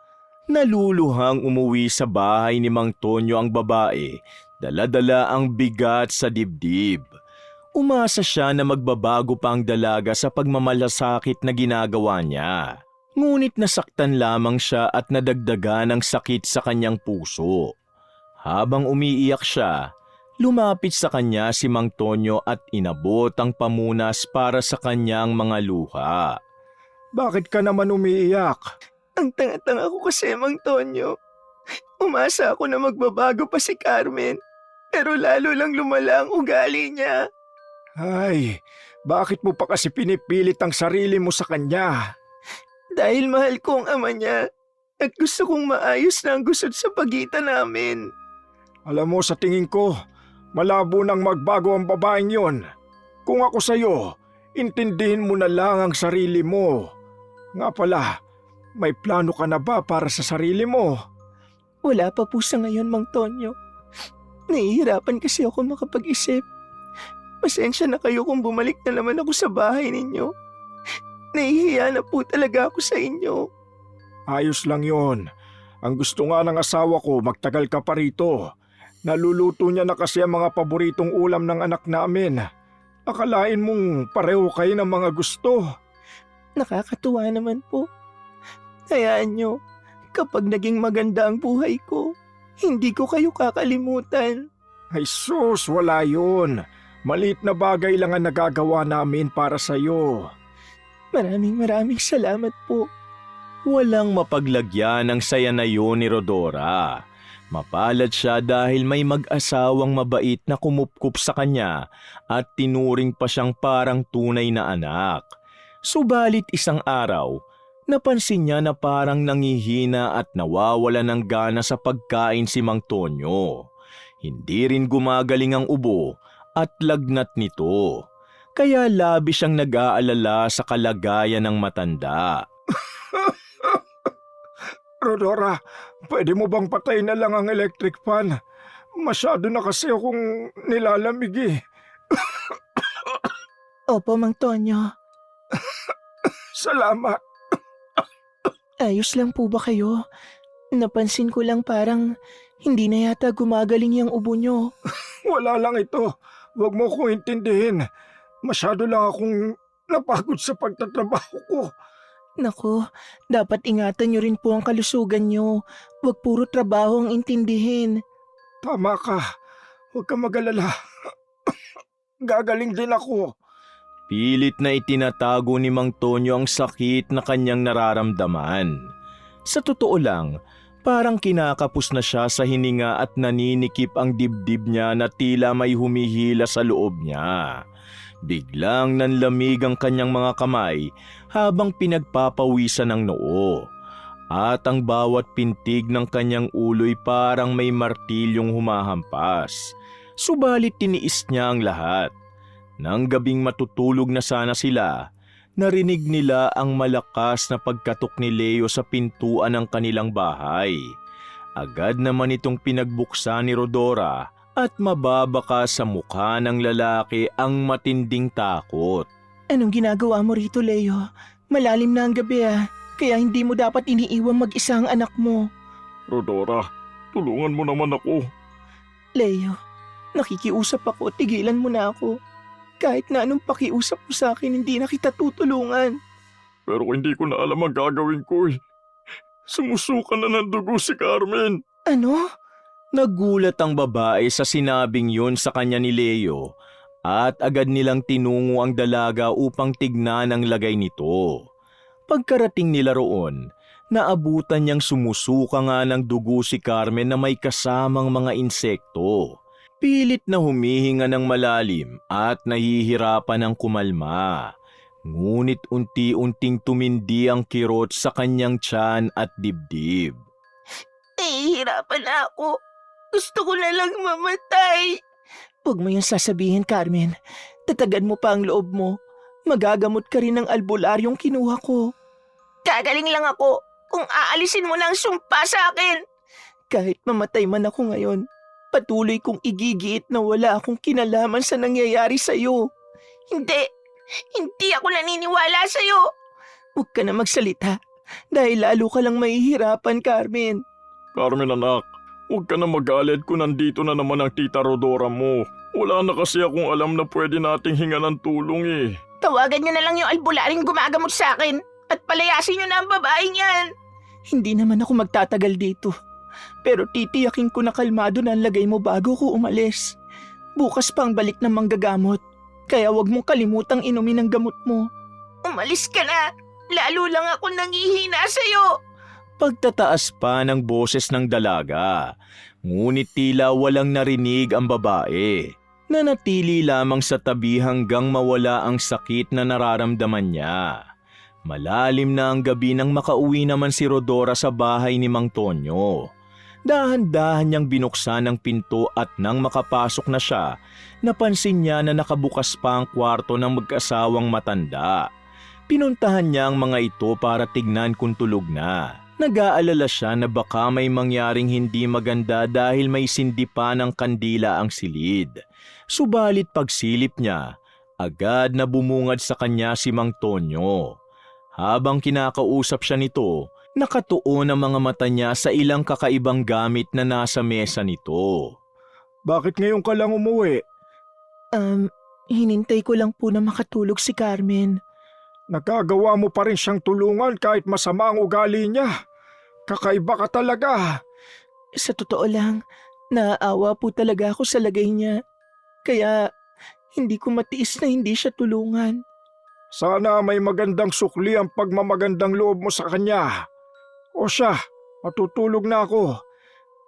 Naluluhang umuwi sa bahay ni Mang Tonyo ang babae, dala-dala ang bigat sa dibdib. Umasa siya na magbabago pa ang dalaga sa pagmamalasakit na ginagawa niya. Ngunit nasaktan lamang siya at nadagdagan ng sakit sa kanyang puso. Habang umiiyak siya, lumapit sa kanya si Mang Tonyo at inabot ang pamunas para sa kanyang mga luha. Bakit ka naman umiiyak? Ang tanga-tanga ko kasi, Mang Tonyo. Umasa ako na magbabago pa si Carmen. Pero lalo lang lumala ang ugali niya. Ay, bakit mo pa kasi pinipilit ang sarili mo sa kanya? Dahil mahal ko ang ama niya. At gusto kong maayos na ang gusot sa pagitan namin. Alam mo, sa tingin ko, malabo nang magbago ang babaeng yon. Kung ako sa'yo, intindihin mo na lang ang sarili mo. Nga pala, may plano ka na ba para sa sarili mo? Wala pa po sa ngayon, Mang Tonyo. Nahihirapan kasi ako makapag-isip. Pasensya na kayo kung bumalik na naman ako sa bahay ninyo. Nahihiya na po talaga ako sa inyo. Ayos lang yon. Ang gusto nga ng asawa ko, magtagal ka pa rito. Naluluto niya na kasi ang mga paboritong ulam ng anak namin. Akalain mong pareho kayo ng mga gusto. Nakakatuwa naman po. Hayaan nyo, kapag naging maganda ang buhay ko, hindi ko kayo kakalimutan. Ay sus, wala yun. Maliit na bagay lang ang nagagawa namin para sa'yo. Maraming salamat po. Walang mapaglagyan ng saya na yun ni Rodora. Mapalad siya dahil may mag-asawang mabait na kumupkup sa kanya at tinuring pa siyang parang tunay na anak. Subalit isang araw, napansin niya na parang nangihina at nawawala ng gana sa pagkain si Mang Tonyo. Hindi rin gumagaling ang ubo at lagnat nito. Kaya labis siyang nag-aalala sa kalagayan ng matanda. Rodora, pwede mo bang patay na lang ang electric fan? Masyado na kasi akong nilalamig eh. Opo, Mang Tonyo. Salamat. Ayos lang po ba kayo? Napansin ko lang parang hindi na yata gumagaling yung ubo nyo. Wala lang ito. Huwag mo ko intindihin. Masyado lang akong napagod sa pagtatrabaho ko. Naku, dapat ingatan nyo rin po ang kalusugan nyo. Huwag puro trabaho ang intindihin. Tama ka. Huwag ka mag-alala. Gagaling din ako. Pilit na itinatago ni Mang Tonyo ang sakit na kanyang nararamdaman. Sa totoo lang, parang kinakapos na siya sa hininga at naninikip ang dibdib niya na tila may humihila sa loob niya. Biglang nanlamig ang kanyang mga kamay habang pinagpapawisan ng noo. At ang bawat pintig ng kanyang ulo'y parang may martilyong humahampas. Subalit tiniis niya ang lahat. Nang gabing matutulog na sana sila, narinig nila ang malakas na pagkatok ni Leo sa pintuan ng kanilang bahay. Agad naman itong pinagbuksan ni Rodora at mababaka sa mukha ng lalaki ang matinding takot. Anong ginagawa mo rito, Leo? Malalim na ang gabi kaya hindi mo dapat iniiwang mag-isa ang anak mo. Rodora, tulungan mo naman ako. Leo, nakikiusap ako, tigilan mo na ako. Kahit na anong pakiusap mo sa akin, hindi na kita tutulungan. Pero hindi ko na alam ang gagawin ko eh. Sumusuka na ng dugo si Carmen. Ano? Nagulat ang babae sa sinabing yun sa kanya ni Leo at agad nilang tinungo ang dalaga upang tignan ang lagay nito. Pagkarating nila roon, naabutan niyang sumusuka nga ng dugo si Carmen na may kasamang mga insekto. Pilit na humihinga ng malalim at nahihirapan ng kumalma. Ngunit unti-unting tumindi ang kirot sa kanyang tiyan at dibdib. Nahihirapan na ako. Gusto ko na lang mamatay. Huwag mo yung sasabihin, Carmen. Tatagan mo pa ang loob mo. Magagamot ka rin ng albularyong kinuha ko. Gagaling lang ako kung aalisin mo na ang sumpa sa akin. Kahit mamatay man ako ngayon, patuloy kong igigiit na wala akong kinalaman sa nangyayari sa'yo. Hindi ako naniniwala sa'yo. Huwag ka na magsalita dahil lalo ka lang mahihirapan, Carmen. Carmen anak, huwag ka na magalit kung nandito na naman ang tita Rodora mo. Wala na kasi akong alam na pwede nating hinga ng tulong eh. Tawagan niyo na lang yung albularing gumagamot sa akin at palayasin niyo na ang babaeng yan. Hindi naman ako magtatagal dito. Pero titiyakin ko na kalmado na ang lagay mo bago ko umalis. Bukas pa ang balik ng manggagamot. Kaya wag mong kalimutang inumin ang gamot mo. Umalis ka na. Lalo lang ako nangihina sa'yo. Pagtataas pa ng boses ng dalaga, ngunit tila walang narinig ang babae. Nanatili lamang sa tabi hanggang mawala ang sakit na nararamdaman niya. Malalim na ang gabi nang makauwi naman si Rodora sa bahay ni Mang Tonyo. Dahan-dahan niyang binuksan ang pinto at nang makapasok na siya, napansin niya na nakabukas pa ang kwarto ng mag-asawang matanda. Pinuntahan niya ang mga ito para tignan kung tulog na. Nag-aalala siya na baka may mangyaring hindi maganda dahil may sindi pa ng kandila ang silid. Subalit pagsilip niya, agad na bumungad sa kanya si Mang Tonyo. Habang kinakausap siya nito, nakatuon ang mga mata niya sa ilang kakaibang gamit na nasa mesa nito. Bakit ngayon ka lang umuwi? Hinintay ko lang po na makatulog si Carmen. Nagagawa mo pa rin siyang tulungan kahit masama ang ugali niya. Kakaiba ka talaga. Sa totoo lang, naaawa po talaga ako sa lagay niya. Kaya hindi ko matiis na hindi siya tulungan. Sana may magandang sukli ang pagmamagandang loob mo sa kanya. O siya, matutulog na ako.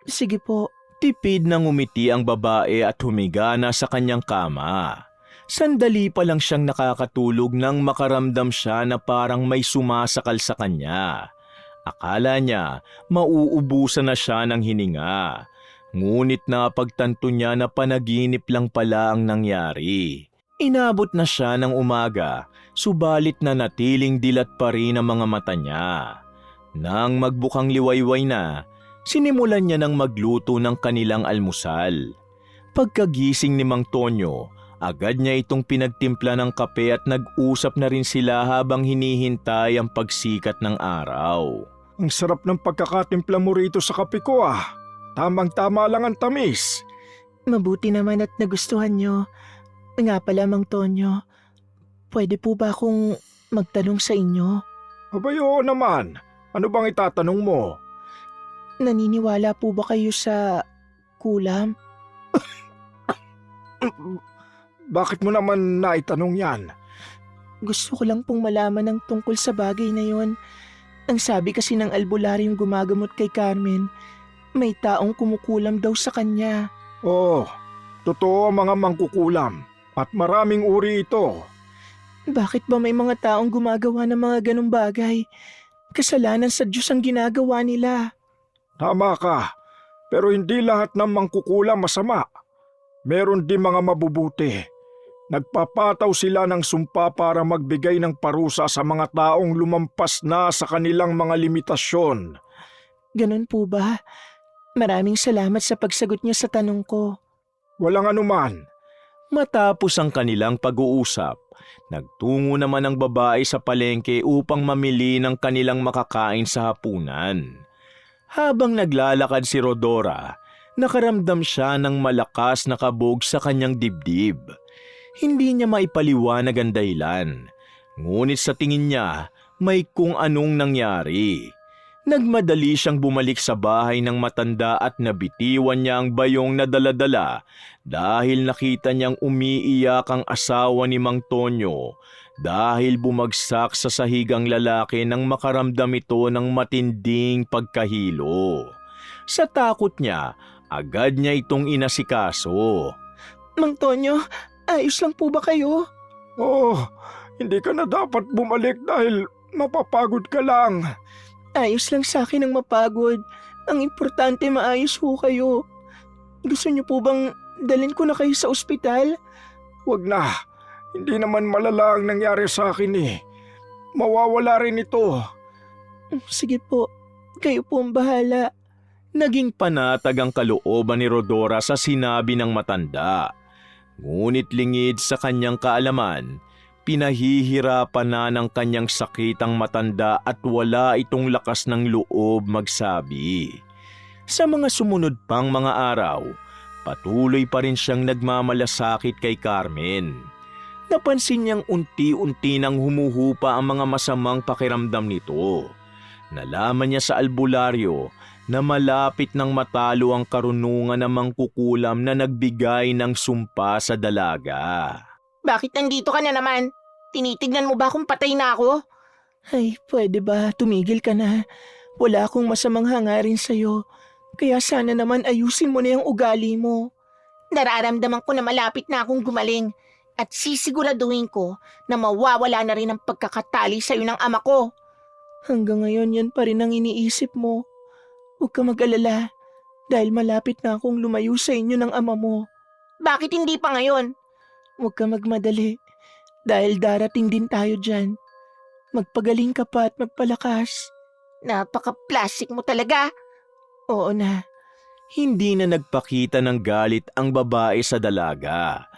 Sige po. Tipid nang umiti ang babae at humiga na sa kanyang kama. Sandali pa lang siyang nakakatulog nang makaramdam siya na parang may sumasakal sa kanya. Akala niya mauubusan na siya ng hininga. Ngunit napagtanto niya na panaginip lang pala ang nangyari. Inabot na siya ng umaga, subalit na natiling dilat pa rin ang mga mata niya. Nang magbukang liwayway na, sinimulan niya ng magluto ng kanilang almusal. Pagkagising ni Mang Tonyo, agad niya itong pinagtimpla ng kape at nag-usap na rin sila habang hinihintay ang pagsikat ng araw. Ang sarap ng pagkakatimpla mo rito sa kape ko ah. Tamang-tama lang ang tamis. Mabuti naman at nagustuhan niyo. Nga pala, Mang Tonyo, pwede po ba akong magtanong sa inyo? Abay, oo naman. Ano bang itatanong mo? Naniniwala po ba kayo sa kulam? Bakit mo naman naitanong yan? Gusto ko lang pong malaman ng tungkol sa bagay na yon. Ang sabi kasi ng albularyong gumagamot kay Carmen, may taong kumukulam daw sa kanya. Oo, totoo ang mga mangkukulam. At maraming uri ito. Bakit ba may mga taong gumagawa ng mga ganong bagay? Kasalanan sa Diyos ang ginagawa nila. Tama ka, pero hindi lahat ng mangkukulam masama. Meron din mga mabubuti. Nagpapataw sila ng sumpa para magbigay ng parusa sa mga taong lumampas na sa kanilang mga limitasyon. Ganon po ba? Maraming salamat sa pagsagot niyo sa tanong ko. Walang anuman. Matapos ang kanilang pag-uusap, nagtungo naman ang babae sa palengke upang mamili ng kanilang makakain sa hapunan. Habang naglalakad si Rodora, nakaramdam siya ng malakas na kabog sa kanyang dibdib. Hindi niya maipaliwanag ang dahilan, ngunit sa tingin niya may kung anong nangyari. Nagmadali siyang bumalik sa bahay ng matanda at nabitiwan niya ang bayong na dala-dala dahil nakita niyang umiiyak ang asawa ni Mang Tonyo dahil bumagsak sa sahigang lalaki nang makaramdam ito ng matinding pagkahilo. Sa takot niya, agad niya itong inasikaso. Mang Tonyo, ayos lang po ba kayo? Oo, hindi ka na dapat bumalik dahil mapapagod ka lang. Ayos lang sa akin ang mapagod. Ang importante maayos ho kayo. Gusto niyo po bang dalhin ko na kayo sa ospital? Wag na, hindi naman malala ang nangyari sa akin eh. Mawawala rin ito. Sige po, kayo po ang bahala. Naging panatag ang kalooban ni Rodora sa sinabi ng matanda. Ngunit lingid sa kanyang kaalaman, pinahihirapan na ng kanyang sakit ang matanda at wala itong lakas ng loob magsabi. Sa mga sumunod pang mga araw, patuloy pa rin siyang nagmamalasakit kay Carmen. Napansin niyang unti-unti nang humuhupa ang mga masamang pakiramdam nito. Nalaman niya sa albularyo na malapit nang matalo ang karunungan ng mangkukulam na nagbigay ng sumpa sa dalaga. Bakit nandito ka na naman? Tinitignan mo ba kung patay na ako? Ay, pwede ba? Tumigil ka na. Wala akong masamang hangarin sa'yo. Kaya sana naman ayusin mo na yung ugali mo. Nararamdaman ko na malapit na akong gumaling. At sisiguraduhin ko na mawawala na rin ang pagkakatali sa'yo ng ama ko. Hanggang ngayon yan pa rin ang iniisip mo. Huwag ka mag-alala dahil malapit na akong lumayo sa inyo ng ama mo. Bakit hindi pa ngayon? Huwag ka magmadali dahil darating din tayo dyan. Magpagaling ka pa at magpalakas. Napaka-plastic mo talaga. Oo na. Hindi na nagpakita ng galit ang babae sa dalaga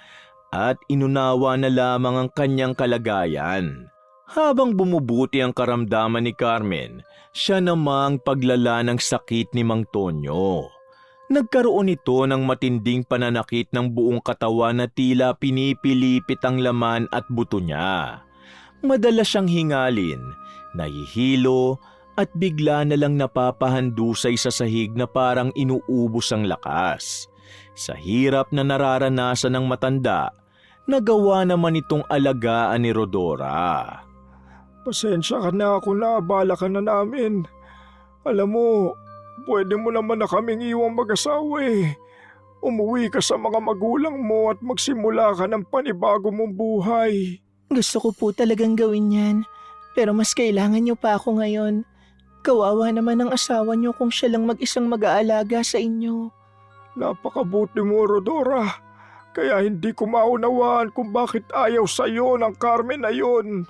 at inunawa na lamang ang kanyang kalagayan. Habang bumubuti ang karamdaman ni Carmen, siya namang paglala ng sakit ni Mang Tonyo. Nagkaroon ito ng matinding pananakit ng buong katawan na tila pinipilipit ang laman at buto niya. Madalas siyang hingalin, nahihilo at bigla na lang napapahandusay sa sahig na parang inuubos ang lakas. Sa hirap na nararanasan ng matanda, nagawa naman itong alagaan ni Rodora. Pasensya ka na kung naabala ka na namin. Alam mo, pwede mo naman na kaming iwang mag-asawa eh. Umuwi ka sa mga magulang mo at magsimula ka ng panibago mong buhay. Gusto ko po talagang gawin yan. Pero mas kailangan niyo pa ako ngayon. Kawawa naman ang asawa niyo kung siya lang mag-isang mag-aalaga sa inyo. Napakabuti mo, Rodora. Kaya hindi ko maunawaan kung bakit ayaw sa'yo ng Carmen na yun.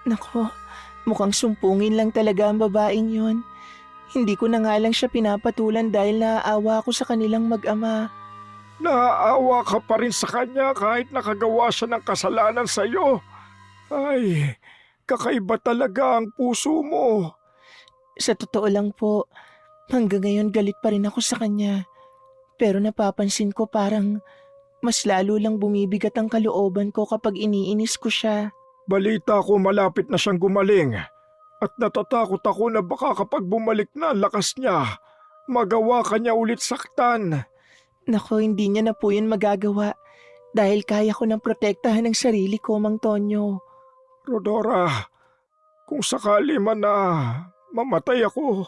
Nako, mukhang sumpungin lang talaga ang babaeng yon. Hindi ko na nga lang siya pinapatulan dahil naaawa ako sa kanilang mag-ama. Naaawa ka pa rin sa kanya kahit nakagawa siya ng kasalanan sa'yo. Ay, kakaiba talaga ang puso mo. Sa totoo lang po, hanggang ngayon galit pa rin ako sa kanya. Pero napapansin ko parang mas lalo lang bumibigat ang kalooban ko kapag iniinis ko siya. Balita ko malapit na siyang gumaling at natatakot ako na baka kapag bumalik na ang lakas niya, magawa ka niya ulit saktan. Nako, hindi niya na po yun magagawa dahil kaya ko nang protektahan ang sarili ko, Mang Tonyo. Rodora, kung sakali man na mamatay ako,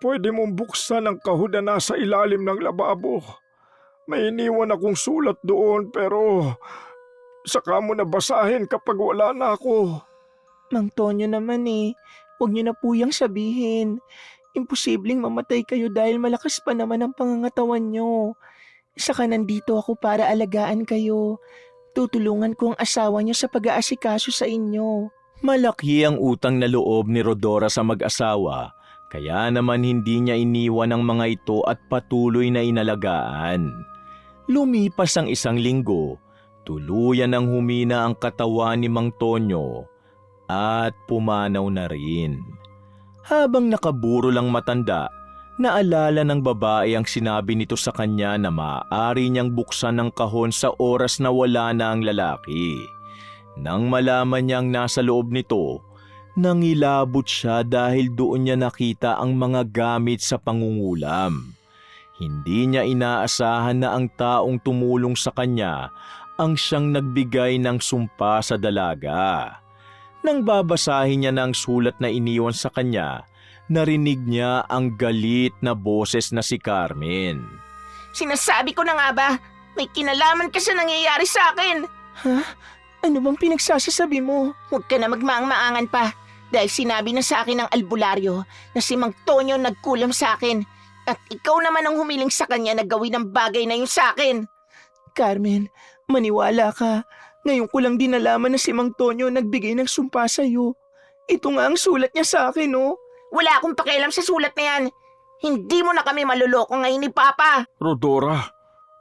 pwede mong buksan ang kahon na nasa ilalim ng lababo. May iniwan akong sulat doon pero saka mo na basahin kapag wala na ako. Mang Tonyo naman huwag niyo na po yang sabihin. Imposibleng mamatay kayo dahil malakas pa naman ang pangangatawan niyo. Saka nandito ako para alagaan kayo. Tutulungan ko ang asawa niyo sa pag-aasikaso sa inyo. Malaki ang utang na loob ni Rodora sa mag-asawa, kaya naman hindi niya iniwan ang mga ito at patuloy na inalagaan. Lumipas ang 1 linggo, tuluyan nang humina ang katawan ni Mang Tonyo at pumanaw na rin. Habang nakaburo lang matanda, naalala ng babae ang sinabi nito sa kanya na maaari niyang buksan ang kahon sa oras na wala na ang lalaki. Nang malaman niyang nasa loob nito, nangilabot siya dahil doon niya nakita ang mga gamit sa pangungulam. Hindi niya inaasahan na ang taong tumulong sa kanya ang siyang nagbigay ng sumpa sa dalaga. Nang babasahin niya ng sulat na iniwan sa kanya, narinig niya ang galit na boses na si Carmen. Sinasabi ko na nga ba, may kinalaman ka sa nangyayari sa akin. Ha? Ano bang pinagsasasabi mo? Huwag ka na magmaang-maangan pa dahil sinabi na sa akin ng albularyo na si Mang Tonyo nagkulam sa akin at ikaw naman ang humiling sa kanya na gawin ang bagay na yun sa akin. Carmen, maniwala ka. Ngayon ko lang din nalaman na si Mang Tonyo nagbigay ng sumpa sa'yo. Ito nga ang sulat niya sa akin, oh. Wala akong pakialam sa sulat na yan. Hindi mo na kami maluloko ngayon ni Papa. Rodora,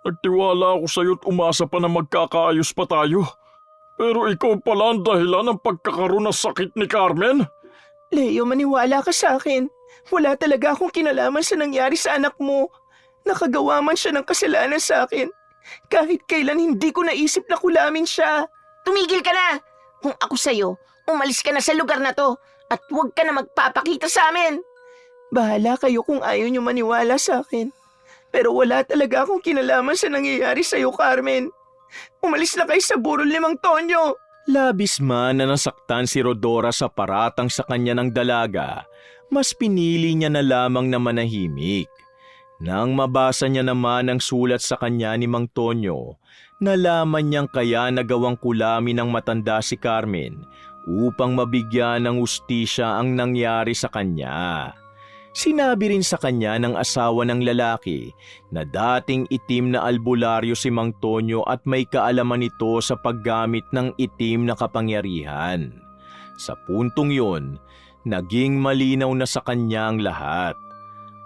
nagtiwala ako sa'yo at umasa pa na magkakaayos pa tayo. Pero ikaw pala ang dahilan ng pagkakaroon ng sakit ni Carmen? Leo, maniwala ka sa akin. Wala talaga akong kinalaman sa nangyari sa anak mo. Nakagawa man siya ng kasalanan sa akin. Kahit kailan hindi ko naisip na kulamin siya. Tumigil ka na! Kung ako sa'yo, umalis ka na sa lugar na to at huwag ka na magpapakita sa amin. Bahala kayo kung ayaw niyo maniwala sa akin. Pero wala talaga akong kinalaman sa nangyayari sa'yo, Carmen. Umalis na kayo sa burol ni Mang Tonyo. Labis man na nasaktan si Rodora sa paratang sa kanya ng dalaga, mas pinili niya na lamang na manahimik. Nang mabasa niya naman ang sulat sa kanya ni Mang Tonyo, nalaman niyang kaya nagawang kulami ng matanda si Carmen upang mabigyan ng ustisya ang nangyari sa kanya. Sinabi rin sa kanya ng asawa ng lalaki na dating itim na albularyo si Mang Tonyo at may kaalaman nito sa paggamit ng itim na kapangyarihan. Sa puntong yon, naging malinaw na sa kanya ang lahat.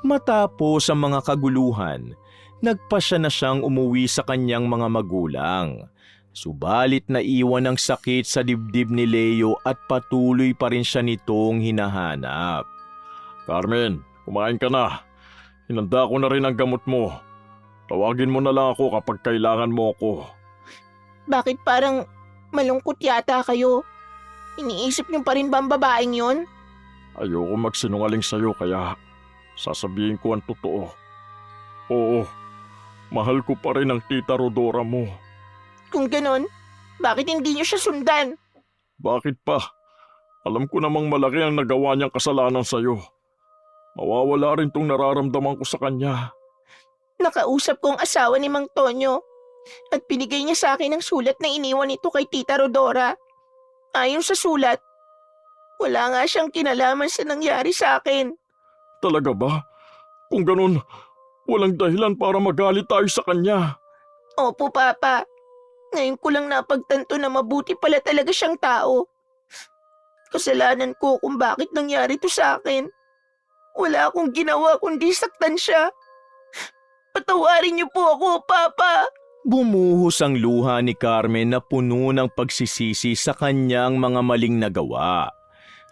Matapos ang mga kaguluhan, nagpasya na siyang umuwi sa kanyang mga magulang. Subalit naiwan ang sakit sa dibdib ni Leo at patuloy pa rin siya nitong hinahanap. Carmen, kumain ka na. Hinanda ko na rin ang gamot mo. Tawagin mo na lang ako kapag kailangan mo ako. Bakit parang malungkot yata kayo? Iniisip niyo pa rin ba ang babaeng yon? Ayoko magsinungaling sa'yo kaya sasabihin ko ang totoo. Oo, mahal ko pa rin ang tita Rodora mo. Kung ganon, bakit hindi niyo siya sundan? Bakit pa? Alam ko namang malaki ang nagawa niyang kasalanan sa'yo. Mawawala rin tong nararamdaman ko sa kanya. Nakausap ko ang asawa ni Mang Tonyo at binigay niya sa akin ang sulat na iniwan nito kay Tita Rodora. Ayon sa sulat, wala nga siyang kinalaman sa nangyari sa akin. Talaga ba? Kung ganun, walang dahilan para magalit tayo sa kanya. Opo, Papa. Ngayon ko lang napagtanto na mabuti pala talaga siyang tao. Kasalanan ko kung bakit nangyari to sa akin. Wala akong ginawa kundi saktan siya. Patawarin niyo po ako, Papa. Bumuhos ang luha ni Carmen na puno ng pagsisisi sa kanyang mga maling nagawa.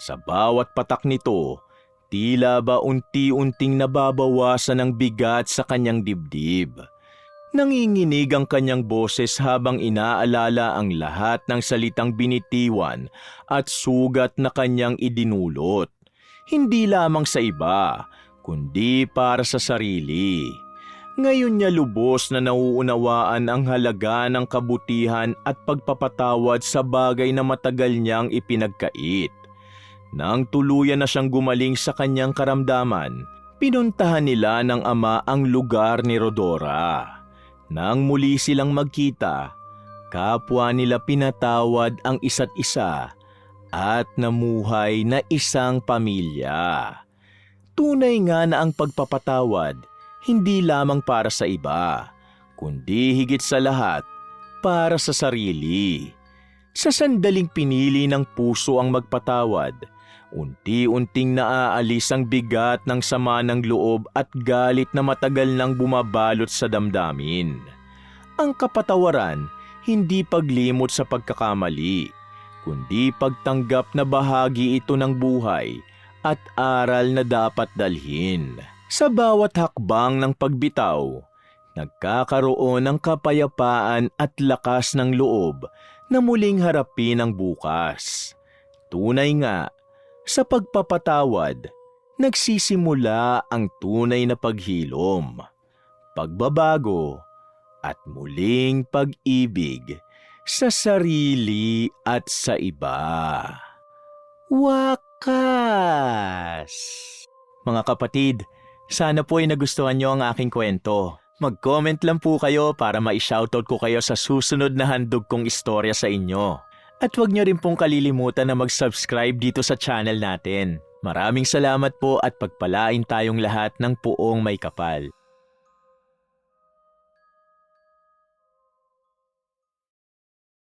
Sa bawat patak nito, tila ba unti-unting nababawasan ang bigat sa kanyang dibdib. Nanginginig ang kanyang boses habang inaalala ang lahat ng salitang binitiwan at sugat na kanyang idinulot. Hindi lamang sa iba, kundi para sa sarili. Ngayon niya lubos na nauunawaan ang halaga ng kabutihan at pagpapatawad sa bagay na matagal niyang ipinagkait. Nang tuluyan na siyang gumaling sa kanyang karamdaman, pinuntahan nila ng ama ang lugar ni Rodora. Nang muli silang magkita, kapwa nila pinatawad ang isa't isa at namuhay na isang pamilya. Tunay nga na ang pagpapatawad hindi lamang para sa iba, kundi higit sa lahat para sa sarili. Sa sandaling pinili ng puso ang magpatawad, unti-unting naaalis ang bigat ng sama ng loob at galit na matagal nang bumabalot sa damdamin. Ang kapatawaran, hindi paglimot sa pagkakamali, kundi pagtanggap na bahagi ito ng buhay at aral na dapat dalhin. Sa bawat hakbang ng pagbitaw, nagkakaroon ng kapayapaan at lakas ng loob na muling harapin ang bukas. Tunay nga, sa pagpapatawad, nagsisimula ang tunay na paghilom, pagbabago, at muling pag-ibig sa sarili at sa iba. Wakas! Mga kapatid, sana po ay nagustuhan nyo ang aking kwento. Mag-comment lang po kayo para ma-shoutout ko kayo sa susunod na handog kong istorya sa inyo. At huwag nyo rin pong kalilimutan na mag-subscribe dito sa channel natin. Maraming salamat po at pagpalain tayong lahat ng puong may kapal.